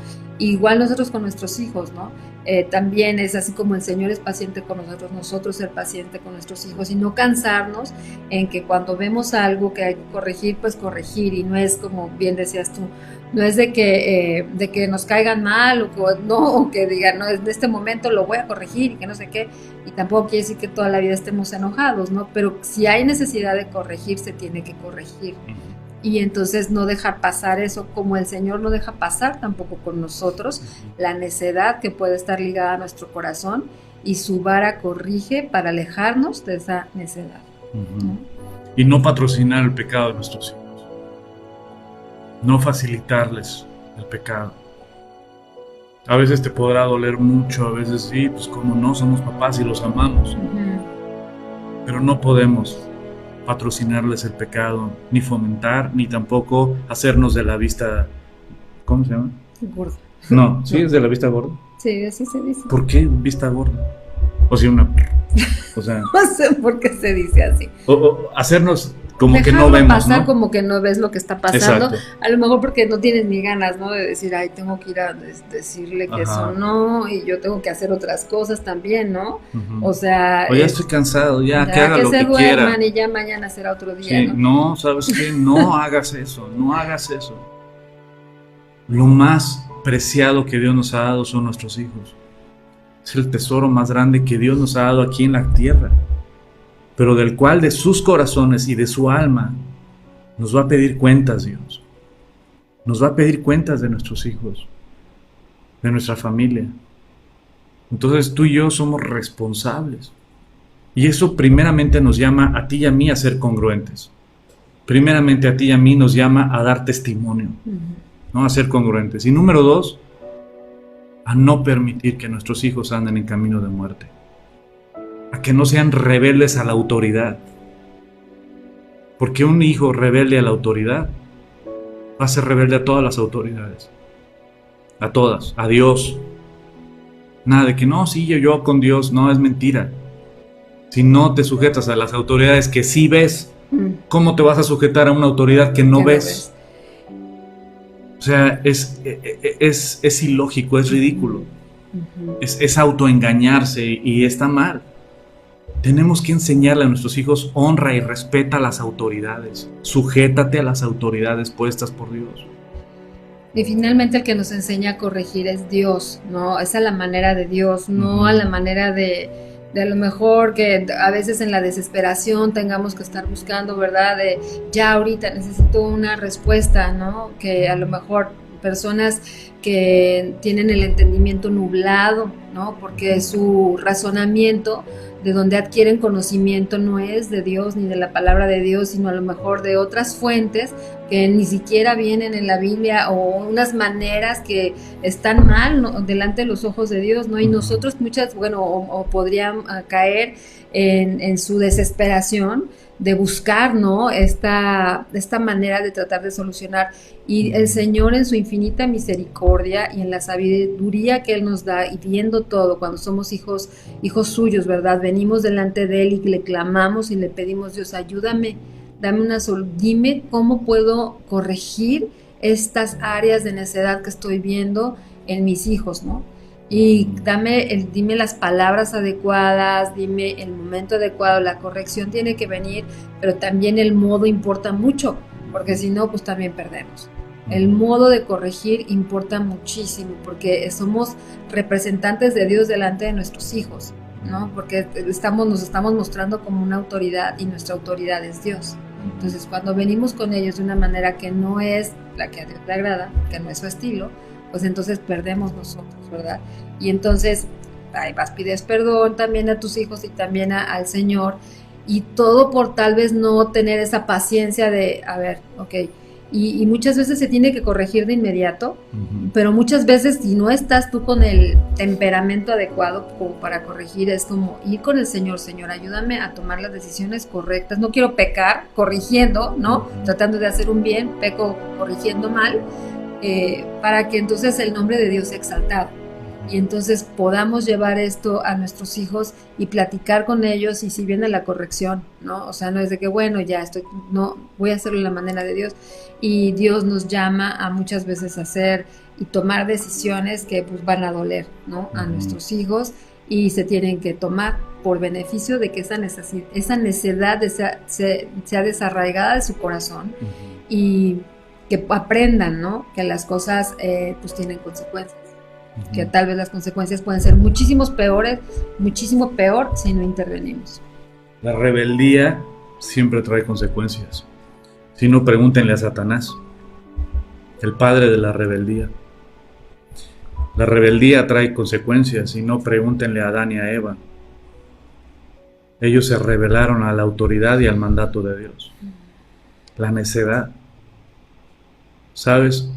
Igual nosotros con nuestros hijos, ¿no? También es así como el Señor es paciente con nosotros ser paciente con nuestros hijos y no cansarnos en que cuando vemos algo que hay que corregir, pues corregir, y no es como bien decías tú, no es de que nos caigan mal o que digan, no, en este momento lo voy a corregir y que no sé qué, y tampoco quiere decir que toda la vida estemos enojados, ¿no? Pero si hay necesidad de corregir, se tiene que corregir. Y entonces no dejar pasar eso, como el Señor no deja pasar tampoco con nosotros la necedad que puede estar ligada a nuestro corazón, y su vara corrige para alejarnos de esa necedad. ¿No? Y no patrocinar el pecado de nuestros hijos, no facilitarles el pecado. A veces te podrá doler mucho, a veces sí, pues como no, somos papás y los amamos, pero no podemos patrocinarles el pecado, ni fomentar, ni tampoco hacernos de la vista, ¿cómo se llama? Gorda. No, ¿sí es de la vista gorda? Sí, así se dice. ¿Por qué vista gorda? O sea, o sea, no sé por qué se dice así. O hacernos como dejarlo que no vemos, pasar, ¿no? Como que no ves lo que está pasando. Exacto. A lo mejor porque no tienes ni ganas, ¿no? De decir, ay, tengo que ir a decirle que eso no, y yo tengo que hacer otras cosas también, ¿no? O sea... O ya estoy cansado, ya que haga lo que quiera. Que se duerman y ya mañana será otro día, sí, ¿no? ¿Sabes qué? No hagas eso, no hagas eso. Lo más preciado que Dios nos ha dado son nuestros hijos. Es el tesoro más grande que Dios nos ha dado aquí en la tierra, pero del cual de sus corazones y de su alma nos va a pedir cuentas Dios. Nos va a pedir cuentas de nuestros hijos, de nuestra familia. Entonces tú y yo somos responsables. Y eso primeramente nos llama a ti y a mí a ser congruentes. Primeramente a ti y a mí nos llama a dar testimonio, ¿no? A ser congruentes. Y número 2, a no permitir que nuestros hijos anden en camino de muerte. A que no sean rebeldes a la autoridad. Porque un hijo rebelde a la autoridad va a ser rebelde a todas las autoridades. A todas, a Dios. Nada de que no, sí, yo con Dios, no, es mentira. Si no te sujetas a las autoridades que sí ves, ¿cómo te vas a sujetar a una autoridad que no ves? O sea, es ilógico, es ridículo. Es autoengañarse y está mal. Tenemos que enseñarle a nuestros hijos: honra y respeta a las autoridades. Sujétate a las autoridades puestas por Dios. Y finalmente el que nos enseña a corregir es Dios, ¿no? Es a la manera de Dios, no a la manera de a lo mejor que a veces en la desesperación tengamos que estar buscando, ¿verdad? De ya ahorita necesito una respuesta, ¿no? Que a lo mejor personas que tienen el entendimiento nublado, ¿no? Porque su razonamiento, de donde adquieren conocimiento, no es de Dios ni de la palabra de Dios, sino a lo mejor de otras fuentes que ni siquiera vienen en la Biblia, o unas maneras que están mal, ¿no? Delante de los ojos de Dios, ¿no? Y nosotros o podrían caer en su desesperación de buscar, ¿no? Esta manera de tratar de solucionar. Y el Señor, en su infinita misericordia y en la sabiduría que Él nos da, y viendo todo, cuando somos hijos suyos, ¿verdad? Venimos delante de Él y le clamamos y le pedimos: Dios, ayúdame, dime cómo puedo corregir estas áreas de necedad que estoy viendo en mis hijos, ¿no? Y dime las palabras adecuadas, dime el momento adecuado. La corrección tiene que venir, pero también el modo importa mucho, porque si no, pues también perdemos. El modo de corregir importa muchísimo, porque somos representantes de Dios delante de nuestros hijos, ¿no? Porque nos estamos mostrando como una autoridad, y nuestra autoridad es Dios. Entonces, cuando venimos con ellos de una manera que no es la que a Dios le agrada, que no es su estilo, pues entonces perdemos nosotros, ¿verdad? Y entonces ahí vas, pides perdón también a tus hijos y también al Señor, y todo por tal vez no tener esa paciencia de, a ver, ok, y muchas veces se tiene que corregir de inmediato, pero muchas veces si no estás tú con el temperamento adecuado como para corregir, es como ir con el Señor: Señor, ayúdame a tomar las decisiones correctas, no quiero pecar corrigiendo, ¿no? Tratando de hacer un bien, peco corrigiendo mal, para que entonces el nombre de Dios sea exaltado. Y entonces podamos llevar esto a nuestros hijos y platicar con ellos, y si viene la corrección, ¿no? O sea, no es de que, bueno, no, voy a hacerlo de la manera de Dios. Y Dios nos llama a muchas veces a ser y tomar decisiones que pues van a doler, ¿no? A nuestros hijos, y se tienen que tomar por beneficio de que esa necedad sea desarraigada de su corazón y que aprendan, ¿no? Que las cosas pues tienen consecuencias. Que tal vez las consecuencias pueden ser muchísimo peor si no intervenimos. La rebeldía siempre trae consecuencias. Si no, pregúntenle a Satanás, el padre de la rebeldía. La rebeldía trae consecuencias, si no, pregúntenle a Adán y a Eva. Ellos se rebelaron a la autoridad y al mandato de Dios. La necedad. ¿Sabes?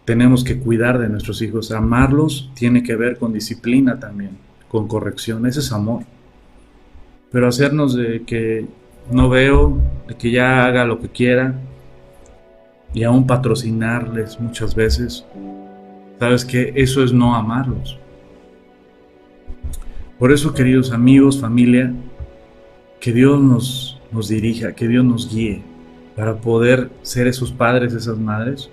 Tenemos que cuidar de nuestros hijos. Amarlos tiene que ver con disciplina también, con corrección. Ese es amor. Pero hacernos de que no veo, de que ya haga lo que quiera, y aún patrocinarles muchas veces, ¿sabes qué? Eso es no amarlos. Por eso, queridos amigos, familia, que Dios nos dirija, que Dios nos guíe para poder ser esos padres, esas madres,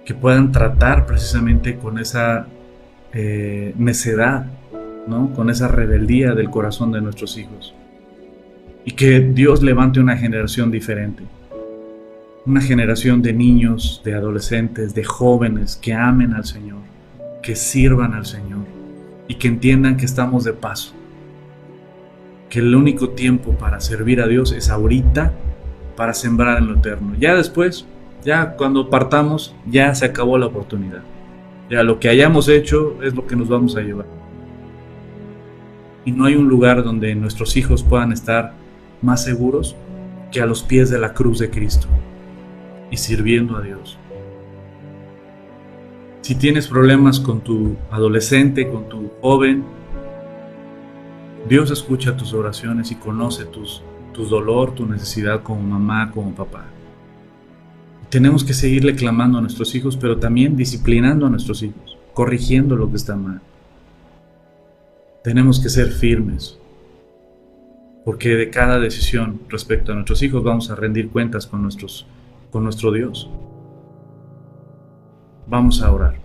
que puedan tratar precisamente con esa necedad, ¿no? Con esa rebeldía del corazón de nuestros hijos. Y que Dios levante una generación diferente. Una generación de niños, de adolescentes, de jóvenes que amen al Señor, que sirvan al Señor y que entiendan que estamos de paso. Que el único tiempo para servir a Dios es ahorita, para sembrar en lo eterno. Ya después, ya cuando partamos, ya se acabó la oportunidad. Ya lo que hayamos hecho es lo que nos vamos a llevar. Y no hay un lugar donde nuestros hijos puedan estar más seguros que a los pies de la cruz de Cristo y sirviendo a Dios. Si tienes problemas con tu adolescente, con tu joven, Dios escucha tus oraciones y conoce tu dolor, tu necesidad como mamá, como papá. Tenemos que seguirle clamando a nuestros hijos, pero también disciplinando a nuestros hijos, corrigiendo lo que está mal. Tenemos que ser firmes, porque de cada decisión respecto a nuestros hijos vamos a rendir cuentas con nuestro Dios. Vamos a orar.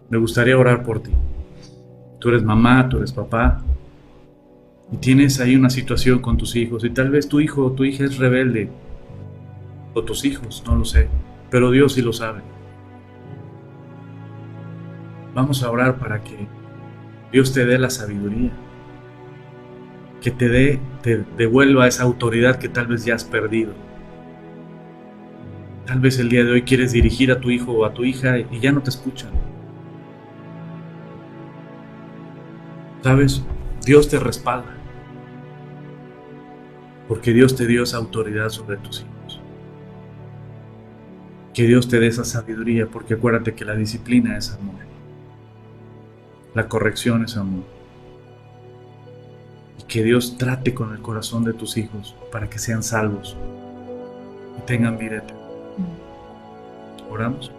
Me gustaría orar por ti. Tú eres mamá, tú eres papá, y tienes ahí una situación con tus hijos, y tal vez tu hijo o tu hija es rebelde, o tus hijos, no lo sé, pero Dios sí lo sabe. Vamos a orar para que Dios te dé la sabiduría, que te devuelva esa autoridad que tal vez ya has perdido. Tal vez el día de hoy quieres dirigir a tu hijo o a tu hija y ya no te escuchan. ¿Sabes? Dios te respalda, porque Dios te dio esa autoridad sobre tus hijos. Que Dios te dé esa sabiduría, porque acuérdate que la disciplina es amor. La corrección es amor. Y que Dios trate con el corazón de tus hijos para que sean salvos y tengan vida eterna. Oramos.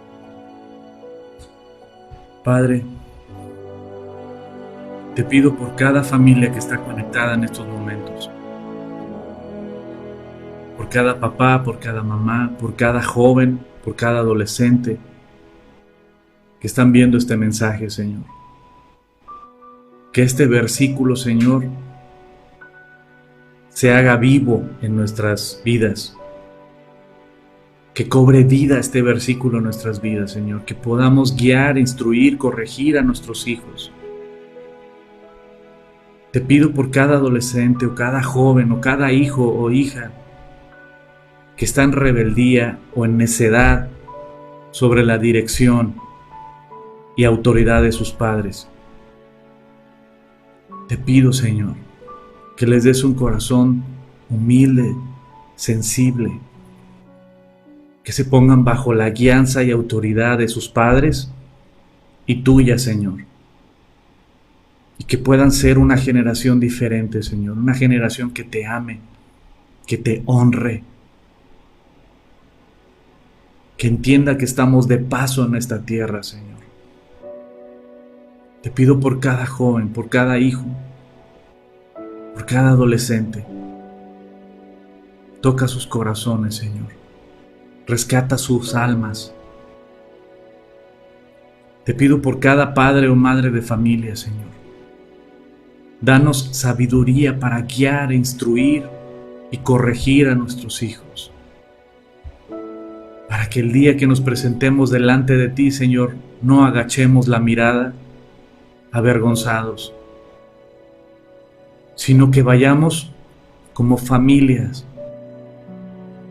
Padre, te pido por cada familia que está conectada en estos momentos. Por cada papá, por cada mamá, por cada joven, por cada adolescente que están viendo este mensaje, Señor. Que este versículo, Señor, se haga vivo en nuestras vidas. Que cobre vida este versículo en nuestras vidas, Señor. Que podamos guiar, instruir, corregir a nuestros hijos. Te pido por cada adolescente o cada joven o cada hijo o hija que está en rebeldía o en necedad sobre la dirección y autoridad de sus padres. Te pido, Señor, que les des un corazón humilde, sensible, que se pongan bajo la guianza y autoridad de sus padres y tuya, Señor. Y que puedan ser una generación diferente, Señor, una generación que te ame, que te honre, que entienda que estamos de paso en esta tierra, Señor. Te pido por cada joven, por cada hijo, por cada adolescente. Toca sus corazones, Señor. Rescata sus almas. Te pido por cada padre o madre de familia, Señor. Danos sabiduría para guiar, instruir y corregir a nuestros hijos. Para que el día que nos presentemos delante de ti, Señor, no agachemos la mirada avergonzados, sino que vayamos como familias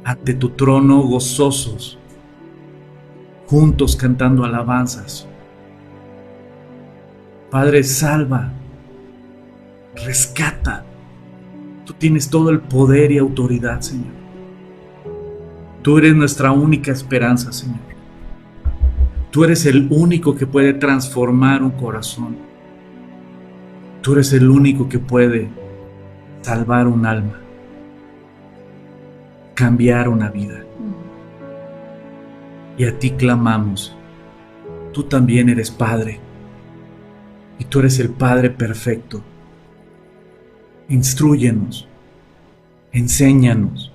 ante tu trono gozosos, juntos cantando alabanzas. Padre, salva, rescata. Tú tienes todo el poder y autoridad, Señor. Tú eres nuestra única esperanza, Señor. Tú eres el único que puede transformar un corazón. Tú eres el único que puede salvar un alma, cambiar una vida. Y a ti clamamos. Tú también eres Padre. Y tú eres el Padre perfecto. Instrúyenos, enséñanos,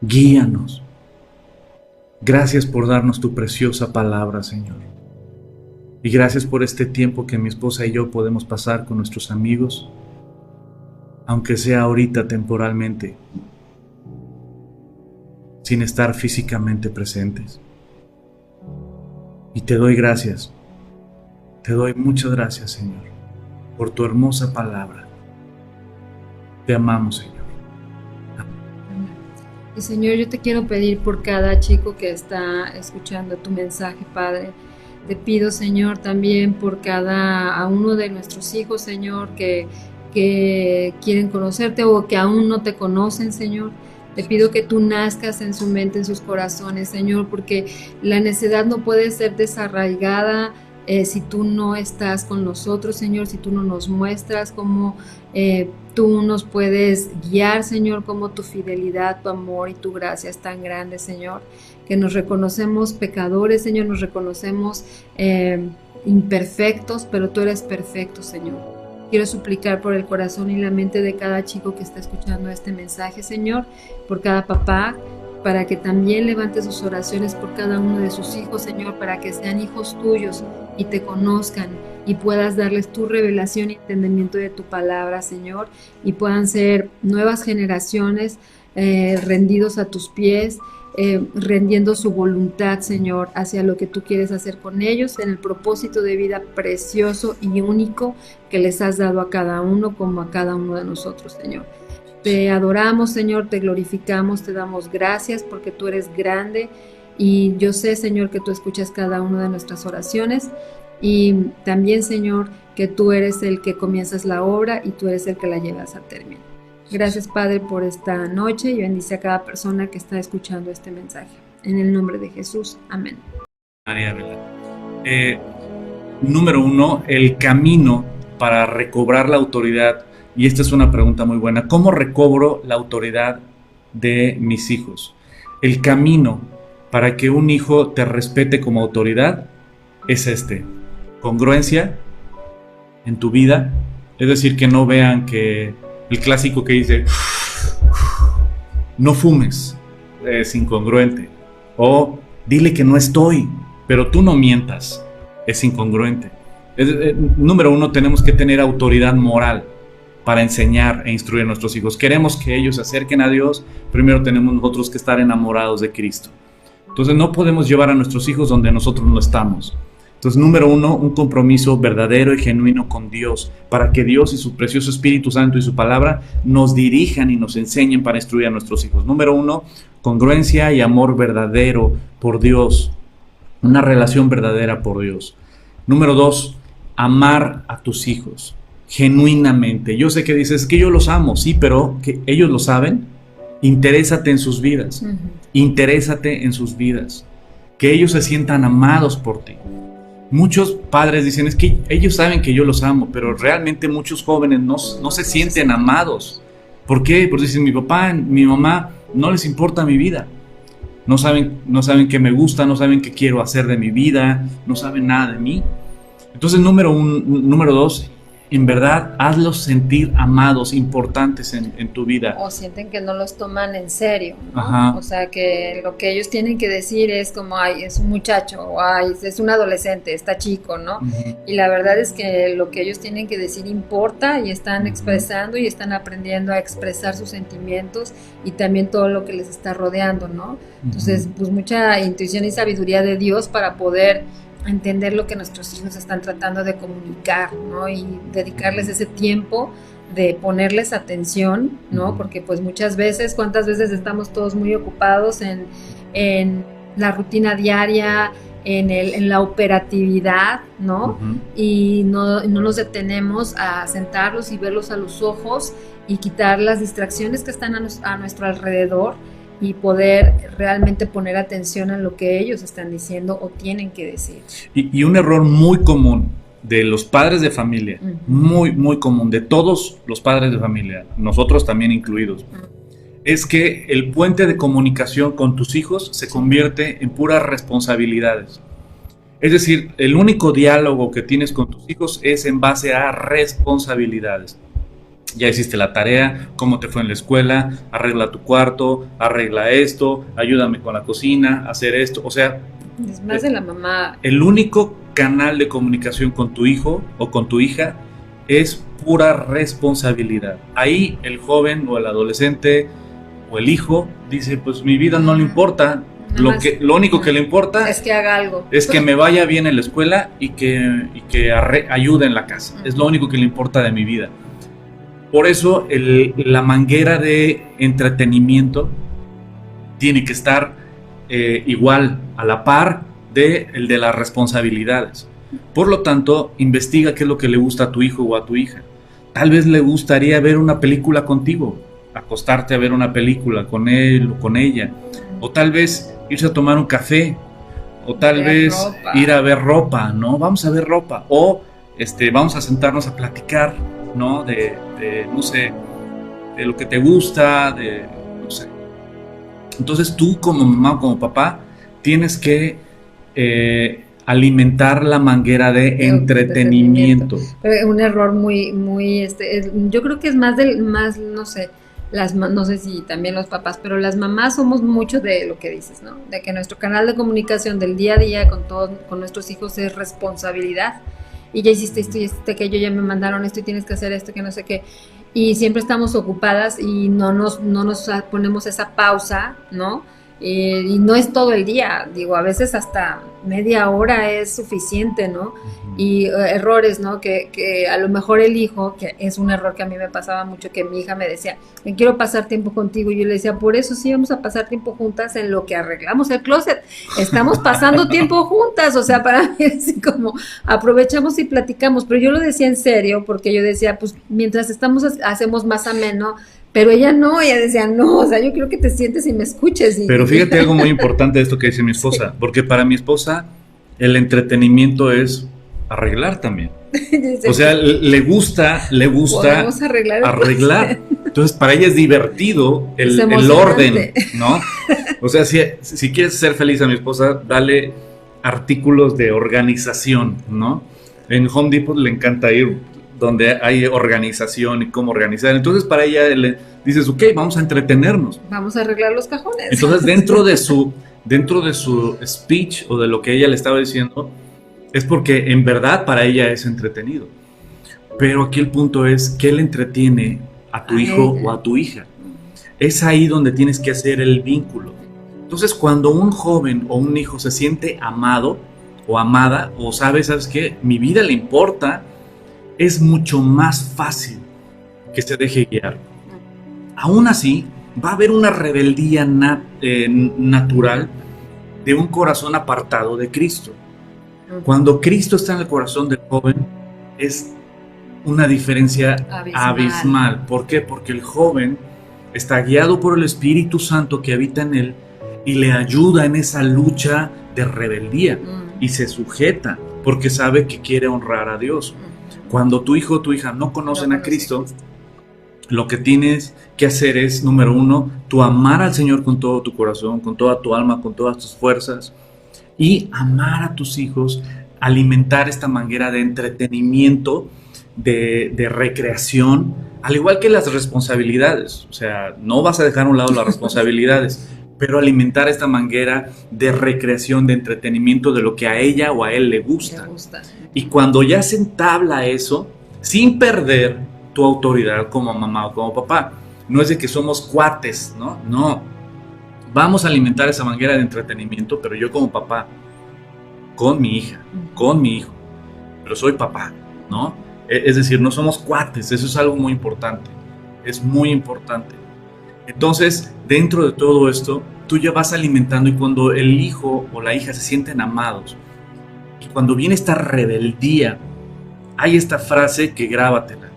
guíanos. Gracias por darnos tu preciosa palabra, Señor. Y gracias por este tiempo que mi esposa y yo podemos pasar con nuestros amigos, aunque sea ahorita temporalmente, sin estar físicamente presentes. Y te doy gracias, te doy muchas gracias, Señor, por tu hermosa palabra. Te amamos, Señor. Y Señor, yo te quiero pedir por cada chico que está escuchando tu mensaje, Padre. Te pido, Señor, también por a uno de nuestros hijos, Señor, que quieren conocerte o que aún no te conocen, Señor. Te pido que tú nazcas en su mente, en sus corazones, Señor, porque la necedad no puede ser desarraigada si tú no estás con nosotros, Señor, si tú no nos muestras cómo tú nos puedes guiar, Señor, cómo tu fidelidad, tu amor y tu gracia es tan grande, Señor, que nos reconocemos pecadores, Señor, nos reconocemos imperfectos, pero tú eres perfecto, Señor. Quiero suplicar por el corazón y la mente de cada chico que está escuchando este mensaje, Señor, por cada papá, para que también levante sus oraciones por cada uno de sus hijos, Señor, para que sean hijos tuyos y te conozcan y puedas darles tu revelación y entendimiento de tu palabra, Señor, y puedan ser nuevas generaciones rendidos a tus pies, rendiendo su voluntad, Señor, hacia lo que tú quieres hacer con ellos, en el propósito de vida precioso y único que les has dado a cada uno como a cada uno de nosotros, Señor. Te adoramos, Señor, te glorificamos, te damos gracias porque tú eres grande y yo sé, Señor, que tú escuchas cada una de nuestras oraciones y también, Señor, que tú eres el que comienzas la obra y tú eres el que la llevas a término. Gracias, Padre, por esta noche y bendice a cada persona que está escuchando este mensaje. En el nombre de Jesús. Amén. Número 1, el camino para recobrar la autoridad. Y esta es una pregunta muy buena. ¿Cómo recobro la autoridad de mis hijos? El camino para que un hijo te respete como autoridad es congruencia en tu vida. Es decir, que no vean que el clásico que dice no fumes, es incongruente. O dile que no estoy, pero tú no mientas, es incongruente. Número 1, tenemos que tener autoridad moral para enseñar e instruir a nuestros hijos. Queremos que ellos se acerquen a Dios, primero tenemos nosotros que estar enamorados de Cristo. Entonces no podemos llevar a nuestros hijos donde nosotros no estamos. Entonces, número 1, un compromiso verdadero y genuino con Dios, para que Dios y su precioso Espíritu Santo y su palabra nos dirijan y nos enseñen para instruir a nuestros hijos. Número 1, congruencia y amor verdadero por Dios, una relación verdadera por Dios. Número 2, amar a tus hijos genuinamente. Yo sé que dices que yo los amo, sí, pero que ellos lo saben. Interésate en sus vidas, interésate en sus vidas, que ellos se sientan amados por ti. Muchos padres dicen, es que ellos saben que yo los amo, pero realmente muchos jóvenes no se sienten amados. ¿Por qué? Porque dicen, mi papá, mi mamá, no les importa mi vida. No saben qué me gusta, no saben qué quiero hacer de mi vida, no saben nada de mí. Entonces, número 2, en verdad, hazlos sentir amados, importantes en tu vida. O sienten que no los toman en serio, ¿no? Ajá. O sea, que lo que ellos tienen que decir es como, ay, es un muchacho, o ay, es un adolescente, está chico, ¿no? Uh-huh. Y la verdad es que lo que ellos tienen que decir importa y están Uh-huh. expresando y están aprendiendo a expresar sus sentimientos y también todo lo que les está rodeando, ¿no? Entonces, pues mucha intuición y sabiduría de Dios para poder entender lo que nuestros hijos están tratando de comunicar, ¿no? Y dedicarles ese tiempo de ponerles atención, ¿no? Porque pues muchas veces, ¿cuántas veces estamos todos muy ocupados en la rutina diaria, en la operatividad, ¿no? Uh-huh. Y no nos detenemos a sentarlos y verlos a los ojos y quitar las distracciones que están a nuestro alrededor y poder realmente poner atención a lo que ellos están diciendo o tienen que decir. Y un error muy común de los padres de familia, uh-huh. muy, muy común, de todos los padres de familia, nosotros también incluidos, uh-huh. es que el puente de comunicación con tus hijos se convierte en puras responsabilidades. Es decir, el único diálogo que tienes con tus hijos es en base a responsabilidades. Ya hiciste la tarea, cómo te fue en la escuela, arregla tu cuarto, arregla esto, ayúdame con la cocina, hacer esto. O sea, es más de la mamá. El único canal de comunicación con tu hijo o con tu hija es pura responsabilidad. Ahí el joven o el adolescente o el hijo dice, pues mi vida no le importa. Lo único que le importa es que haga algo. Es que me vaya bien en la escuela y que ayude en la casa. Es lo único que le importa de mi vida. Por eso la manguera de entretenimiento tiene que estar igual, a la par de las responsabilidades. Por lo tanto, investiga qué es lo que le gusta a tu hijo o a tu hija. Tal vez le gustaría ver una película contigo, acostarte a ver una película con él o con ella. O tal vez irse a tomar un café. O tal vez ir a ver ropa, ¿no? Vamos a ver ropa. O vamos a sentarnos a platicar, ¿no? No sé, de lo que te gusta, no sé. Entonces tú como mamá o como papá tienes que alimentar la manguera de entretenimiento. Pero un error muy, muy, yo creo que es más no sé, no sé si también los papás, pero las mamás somos mucho de lo que dices, ¿no? De que nuestro canal de comunicación del día a día con nuestros hijos es responsabilidad. Y ya hiciste esto y aquello, ya me mandaron esto y tienes que hacer esto, que no sé qué. Y siempre estamos ocupadas y no nos ponemos esa pausa, ¿no? Y no es todo el día, digo, a veces hasta media hora es suficiente, ¿no? Uh-huh. Y errores, ¿no? Que a lo mejor el hijo, que es un error que a mí me pasaba mucho, que mi hija me decía, me quiero pasar tiempo contigo, y yo le decía, por eso sí vamos a pasar tiempo juntas en lo que arreglamos el closet, estamos pasando tiempo juntas, o sea, para mí es así como aprovechamos y platicamos, pero yo lo decía en serio, porque yo decía, pues mientras hacemos más ameno. Pero ella decía, no, o sea, yo quiero que te sientes y me escuches. Pero fíjate algo muy importante de esto que dice mi esposa, sí. Porque para mi esposa el entretenimiento es arreglar también. O sea, le gusta arreglar. Entonces, para ella es divertido el orden, ¿no? O sea, si quieres ser feliz a mi esposa, dale artículos de organización, ¿no? En Home Depot le encanta ir donde hay organización y cómo organizar. Entonces para ella le dices, ok, vamos a entretenernos. Vamos a arreglar los cajones. Entonces dentro de su speech o de lo que ella le estaba diciendo, es porque en verdad para ella es entretenido. Pero aquí el punto es, ¿qué le entretiene a tu hijo o a tu hija? Es ahí donde tienes que hacer el vínculo. Entonces cuando un joven o un hijo se siente amado o amada, o ¿sabes qué? Mi vida le importa, es mucho más fácil que se deje guiar. Aún así, va a haber una rebeldía natural de un corazón apartado de Cristo. Cuando Cristo está en el corazón del joven, es una diferencia abismal. ¿Por qué? Porque el joven está guiado por el Espíritu Santo que habita en él y le ayuda en esa lucha de rebeldía y se sujeta porque sabe que quiere honrar a Dios. Cuando tu hijo o tu hija no conocen a Cristo, lo que tienes que hacer es, número uno, tú amar al Señor con todo tu corazón, con toda tu alma, con todas tus fuerzas, y amar a tus hijos, alimentar esta manguera de entretenimiento de recreación, al igual que las responsabilidades. O sea, no vas a dejar a un lado las responsabilidades, pero alimentar esta manguera de recreación, de entretenimiento, de lo que a ella o a él le gusta. Y cuando ya se entabla eso, sin perder tu autoridad como mamá o como papá, no es de que somos cuates, ¿no? No, vamos a alimentar esa manguera de entretenimiento, pero yo como papá, con mi hija, con mi hijo, pero soy papá, ¿no? Es decir, no somos cuates, eso es algo muy importante, es muy importante. Entonces, dentro de todo esto, tú ya vas alimentando, y cuando el hijo o la hija se sienten amados, y cuando viene esta rebeldía, hay esta frase que grábatela.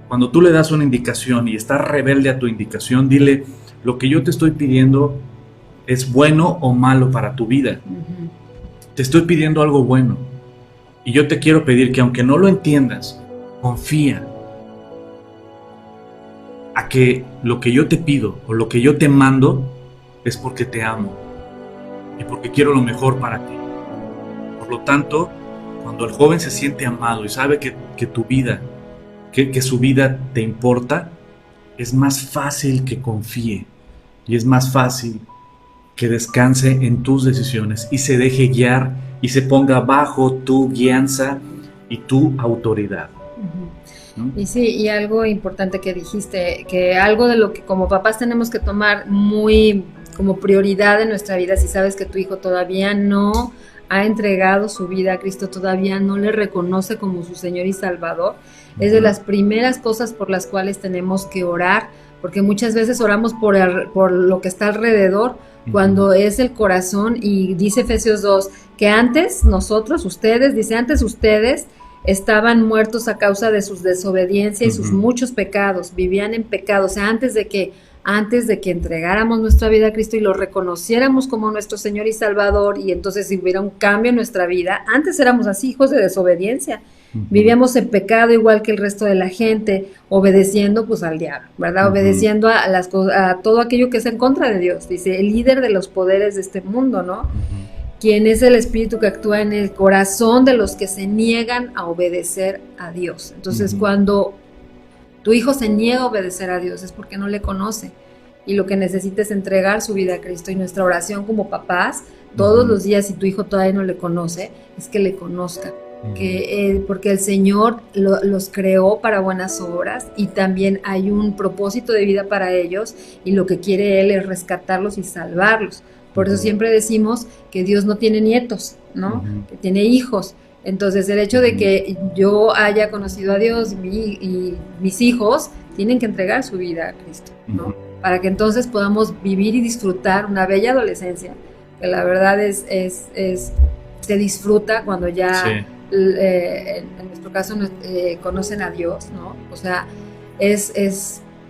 Cuando tú le das una indicación y estás rebelde a tu indicación, dile: lo que yo te estoy pidiendo es bueno o malo para tu vida. Te estoy pidiendo algo bueno. Y yo te quiero pedir que, aunque no lo entiendas, confía a que lo que yo te pido o lo que yo te mando es porque te amo y porque quiero lo mejor para ti. Por lo tanto, cuando el joven se siente amado y sabe que tu vida, que su vida te importa, es más fácil que confíe y es más fácil que descanse en tus decisiones y se deje guiar y se ponga bajo tu guianza y tu autoridad. ¿No? Y sí, y algo importante que dijiste, que algo de lo que como papás tenemos que tomar muy como prioridad en nuestra vida, si sabes que tu hijo todavía no ha entregado su vida a Cristo, todavía no le reconoce como su Señor y Salvador, es de las primeras cosas por las cuales tenemos que orar, porque muchas veces oramos por lo que está alrededor, cuando es el corazón. Y dice Efesios 2, que antes ustedes estaban muertos a causa de sus desobediencia y sus muchos pecados, vivían en pecado. O sea, antes de que entregáramos nuestra vida a Cristo y lo reconociéramos como nuestro Señor y Salvador, y entonces si hubiera un cambio en nuestra vida, antes éramos así, hijos de desobediencia. Vivíamos en pecado igual que el resto de la gente, obedeciendo pues al diablo, ¿verdad? Obedeciendo a todo aquello que es en contra de Dios. Dice, el líder de los poderes de este mundo, ¿no? Quien es el espíritu que actúa en el corazón de los que se niegan a obedecer a Dios. Entonces, cuando tu hijo se niega a obedecer a Dios, es porque no le conoce, y lo que necesita es entregar su vida a Cristo. Y nuestra oración como papás, todos los días, si tu hijo todavía no le conoce, es que le conozca. Porque el Señor los creó para buenas obras, y también hay un propósito de vida para ellos, y lo que quiere Él es rescatarlos y salvarlos. Por eso siempre decimos que Dios no tiene nietos, ¿no? Que tiene hijos. Entonces el hecho de que yo haya conocido a Dios y mis hijos tienen que entregar su vida a Cristo, ¿no? Para que entonces podamos vivir y disfrutar una bella adolescencia, que la verdad se disfruta cuando ya... Sí. En nuestro caso conocen a Dios, ¿no? O sea,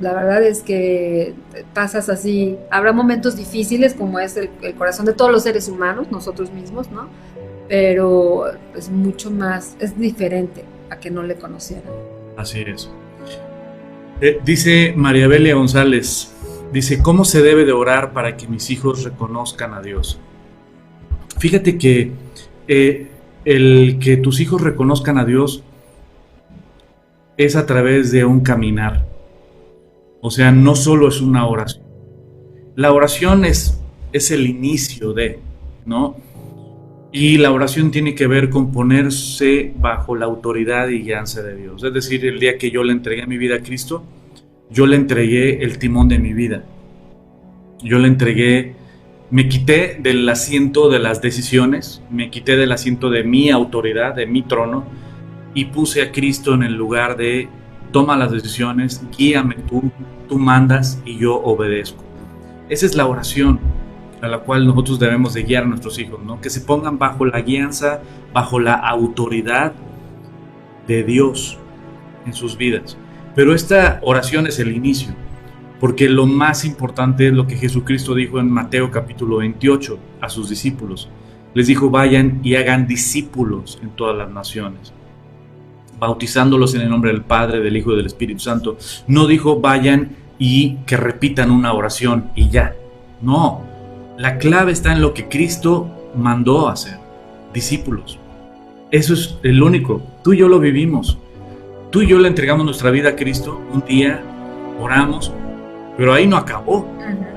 la verdad es que pasas así, habrá momentos difíciles como es el corazón de todos los seres humanos, nosotros mismos, ¿no? Pero es mucho más, es diferente a que no le conocieran. Así es. Dice María Belia González, dice, ¿cómo se debe de orar para que mis hijos reconozcan a Dios? Fíjate que el que tus hijos reconozcan a Dios es a través de un caminar. O sea, no solo es una oración. La oración es el inicio de, ¿no? Y la oración tiene que ver con ponerse bajo la autoridad y guianza de Dios. Es decir, el día que yo le entregué mi vida a Cristo, yo le entregué el timón de mi vida. Yo le entregué... Me quité del asiento de las decisiones, me quité del asiento de mi autoridad, de mi trono, y puse a Cristo en el lugar de toma las decisiones, guíame tú mandas y yo obedezco. Esa es la oración a la cual nosotros debemos de guiar a nuestros hijos, ¿no? Que se pongan bajo la guianza, bajo la autoridad de Dios en sus vidas. Pero esta oración es el inicio. Porque lo más importante es lo que Jesucristo dijo en Mateo capítulo 28 a sus discípulos. Les dijo, vayan y hagan discípulos en todas las naciones, bautizándolos en el nombre del Padre, del Hijo y del Espíritu Santo. No dijo, vayan y que repitan una oración y ya. No, la clave está en lo que Cristo mandó hacer, discípulos. Eso es el único. Tú y yo lo vivimos. Tú y yo le entregamos nuestra vida a Cristo un día, oramos, pero ahí no acabó,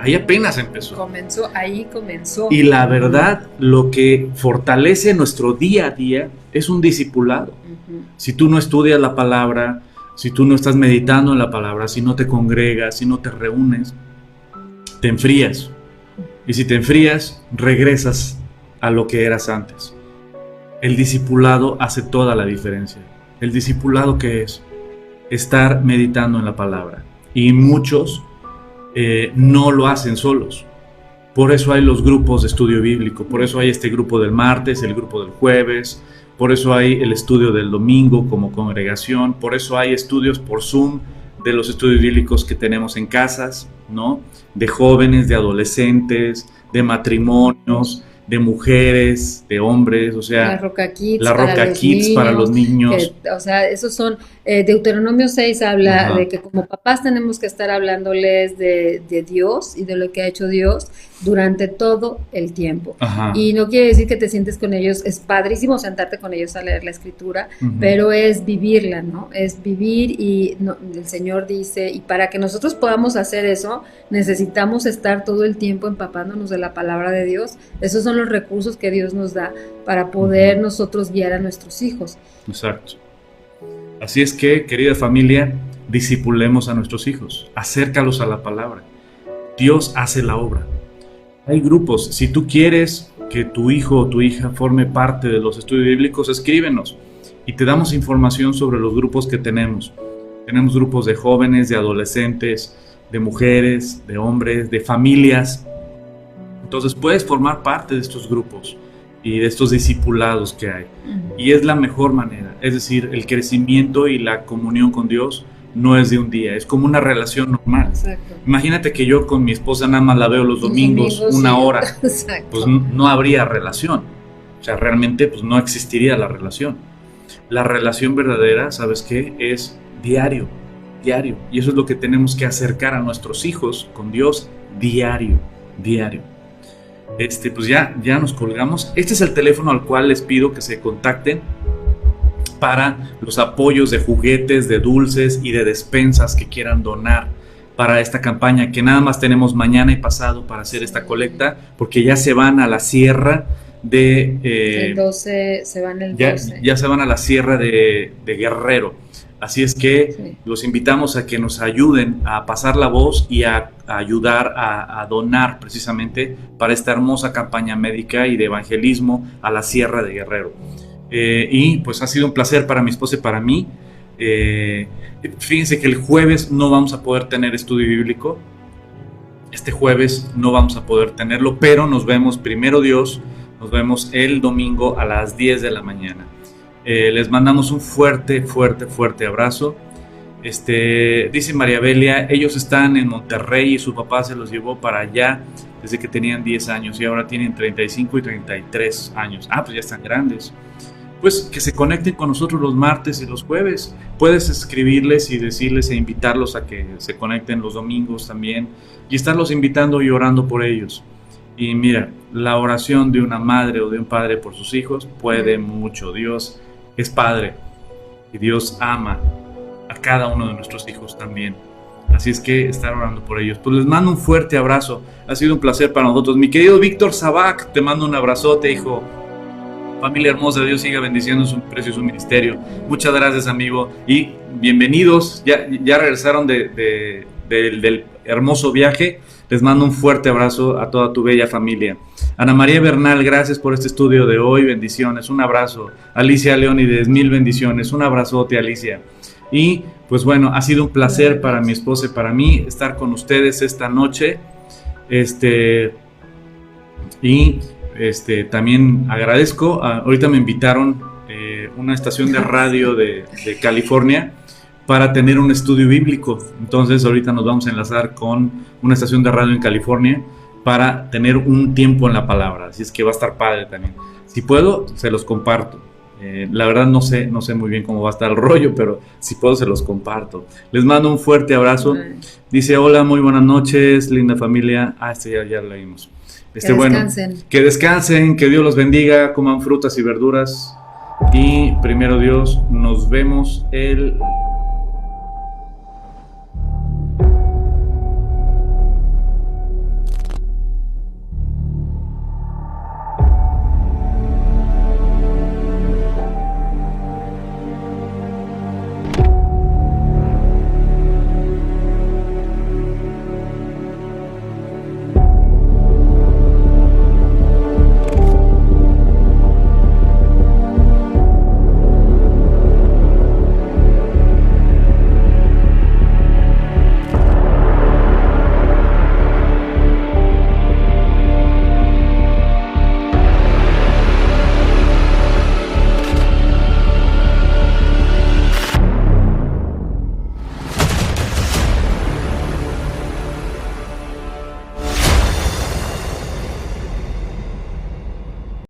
ahí apenas empezó. Ahí comenzó. Y la verdad, lo que fortalece nuestro día a día es un discipulado. Si tú no estudias la palabra, si tú no estás meditando en la palabra, si no te congregas, si no te reúnes, te enfrías. Y si te enfrías, regresas a lo que eras antes. El discipulado hace toda la diferencia. ¿El discipulado qué es? Estar meditando en la palabra. Y muchos no lo hacen solos. Por eso hay los grupos de estudio bíblico, por eso hay este grupo del martes, el grupo del jueves, por eso hay el estudio del domingo como congregación, por eso hay estudios por Zoom de los estudios bíblicos que tenemos en casas, ¿no? De jóvenes, de adolescentes, de matrimonios, de mujeres, de hombres, o sea, la Roca Kids, para los niños. O sea, esos son, Deuteronomio 6 habla de que como papás tenemos que estar hablándoles de Dios y de lo que ha hecho Dios durante todo el tiempo. Y no quiere decir que te sientes con ellos, es padrísimo sentarte con ellos a leer la escritura, pero es vivirla, ¿no? Es vivir y el Señor dice, y para que nosotros podamos hacer eso, necesitamos estar todo el tiempo empapándonos de la palabra de Dios. Esos son los recursos que Dios nos da para poder nosotros guiar a nuestros hijos. Exacto. Así es que, querida familia, discipulemos a nuestros hijos, acércalos a la palabra. Dios hace la obra. Hay grupos, si tú quieres que tu hijo o tu hija forme parte de los estudios bíblicos, escríbenos y te damos información sobre los grupos que tenemos. Tenemos grupos de jóvenes, de adolescentes, de mujeres, de hombres, de familias. Entonces puedes formar parte de estos grupos y de estos discipulados que hay. Y es la mejor manera. Es decir, el crecimiento y la comunión con Dios no es de un día, es como una relación normal. Exacto. Imagínate que yo con mi esposa nada más la veo los domingos una hora. Exacto. Pues no habría relación. O sea, realmente pues no existiría la relación. La relación verdadera, ¿sabes qué? Es diario. Y eso es lo que tenemos que acercar a nuestros hijos con Dios diario. Pues ya nos colgamos. Este es el teléfono al cual les pido que se contacten para los apoyos de juguetes, de dulces y de despensas que quieran donar para esta campaña, que nada más tenemos mañana y pasado para hacer esta colecta, porque ya se van a la sierra de... el 12, se van el 12. Ya se van a la sierra de Guerrero. Así es que los invitamos a que nos ayuden a pasar la voz y a ayudar a donar precisamente para esta hermosa campaña médica y de evangelismo a la sierra de Guerrero. Y pues ha sido un placer para mi esposa y para mí. Fíjense que el jueves no vamos a poder tener estudio bíblico. Este jueves no vamos a poder tenerlo, pero nos vemos, primero Dios, nos vemos el domingo a las 10 de la mañana. Les mandamos un fuerte abrazo. Dice María Belia, ellos están en Monterrey y su papá se los llevó para allá desde que tenían 10 años y ahora tienen 35 y 33 años. Pues ya están grandes. Pues que se conecten con nosotros los martes y los jueves. Puedes escribirles y decirles e invitarlos a que se conecten los domingos también y estarlos invitando y orando por ellos. Y mira, la oración de una madre o de un padre por sus hijos puede mucho. Dios es Padre y Dios ama a cada uno de nuestros hijos también. Así es que estar orando por ellos. Pues les mando un fuerte abrazo. Ha sido un placer para nosotros. Mi querido Víctor Sabac, te mando un abrazote, hijo. Familia hermosa, Dios siga bendiciendo su precioso ministerio. Muchas gracias, amigo. Y bienvenidos. Ya regresaron del hermoso viaje. Les mando un fuerte abrazo a toda tu bella familia. Ana María Bernal, gracias por este estudio de hoy. Bendiciones. Un abrazo. Alicia Leónides, 1000 bendiciones. Un abrazote, Alicia. Y pues bueno, ha sido un placer para mi esposa y para mí estar con ustedes esta noche. También agradezco, ahorita me invitaron una estación de radio de California para tener un estudio bíblico. Entonces ahorita nos vamos a enlazar con una estación de radio en California para tener un tiempo en la palabra. Así es que va a estar padre también. Si puedo, se los comparto. La verdad no sé muy bien cómo va a estar el rollo, pero si puedo se los comparto. Les mando un fuerte abrazo. Dice, hola, muy buenas noches, linda familia. Ya lo leímos. Que descansen. Que descansen, que Dios los bendiga, coman frutas y verduras, Y primero Dios, nos vemos el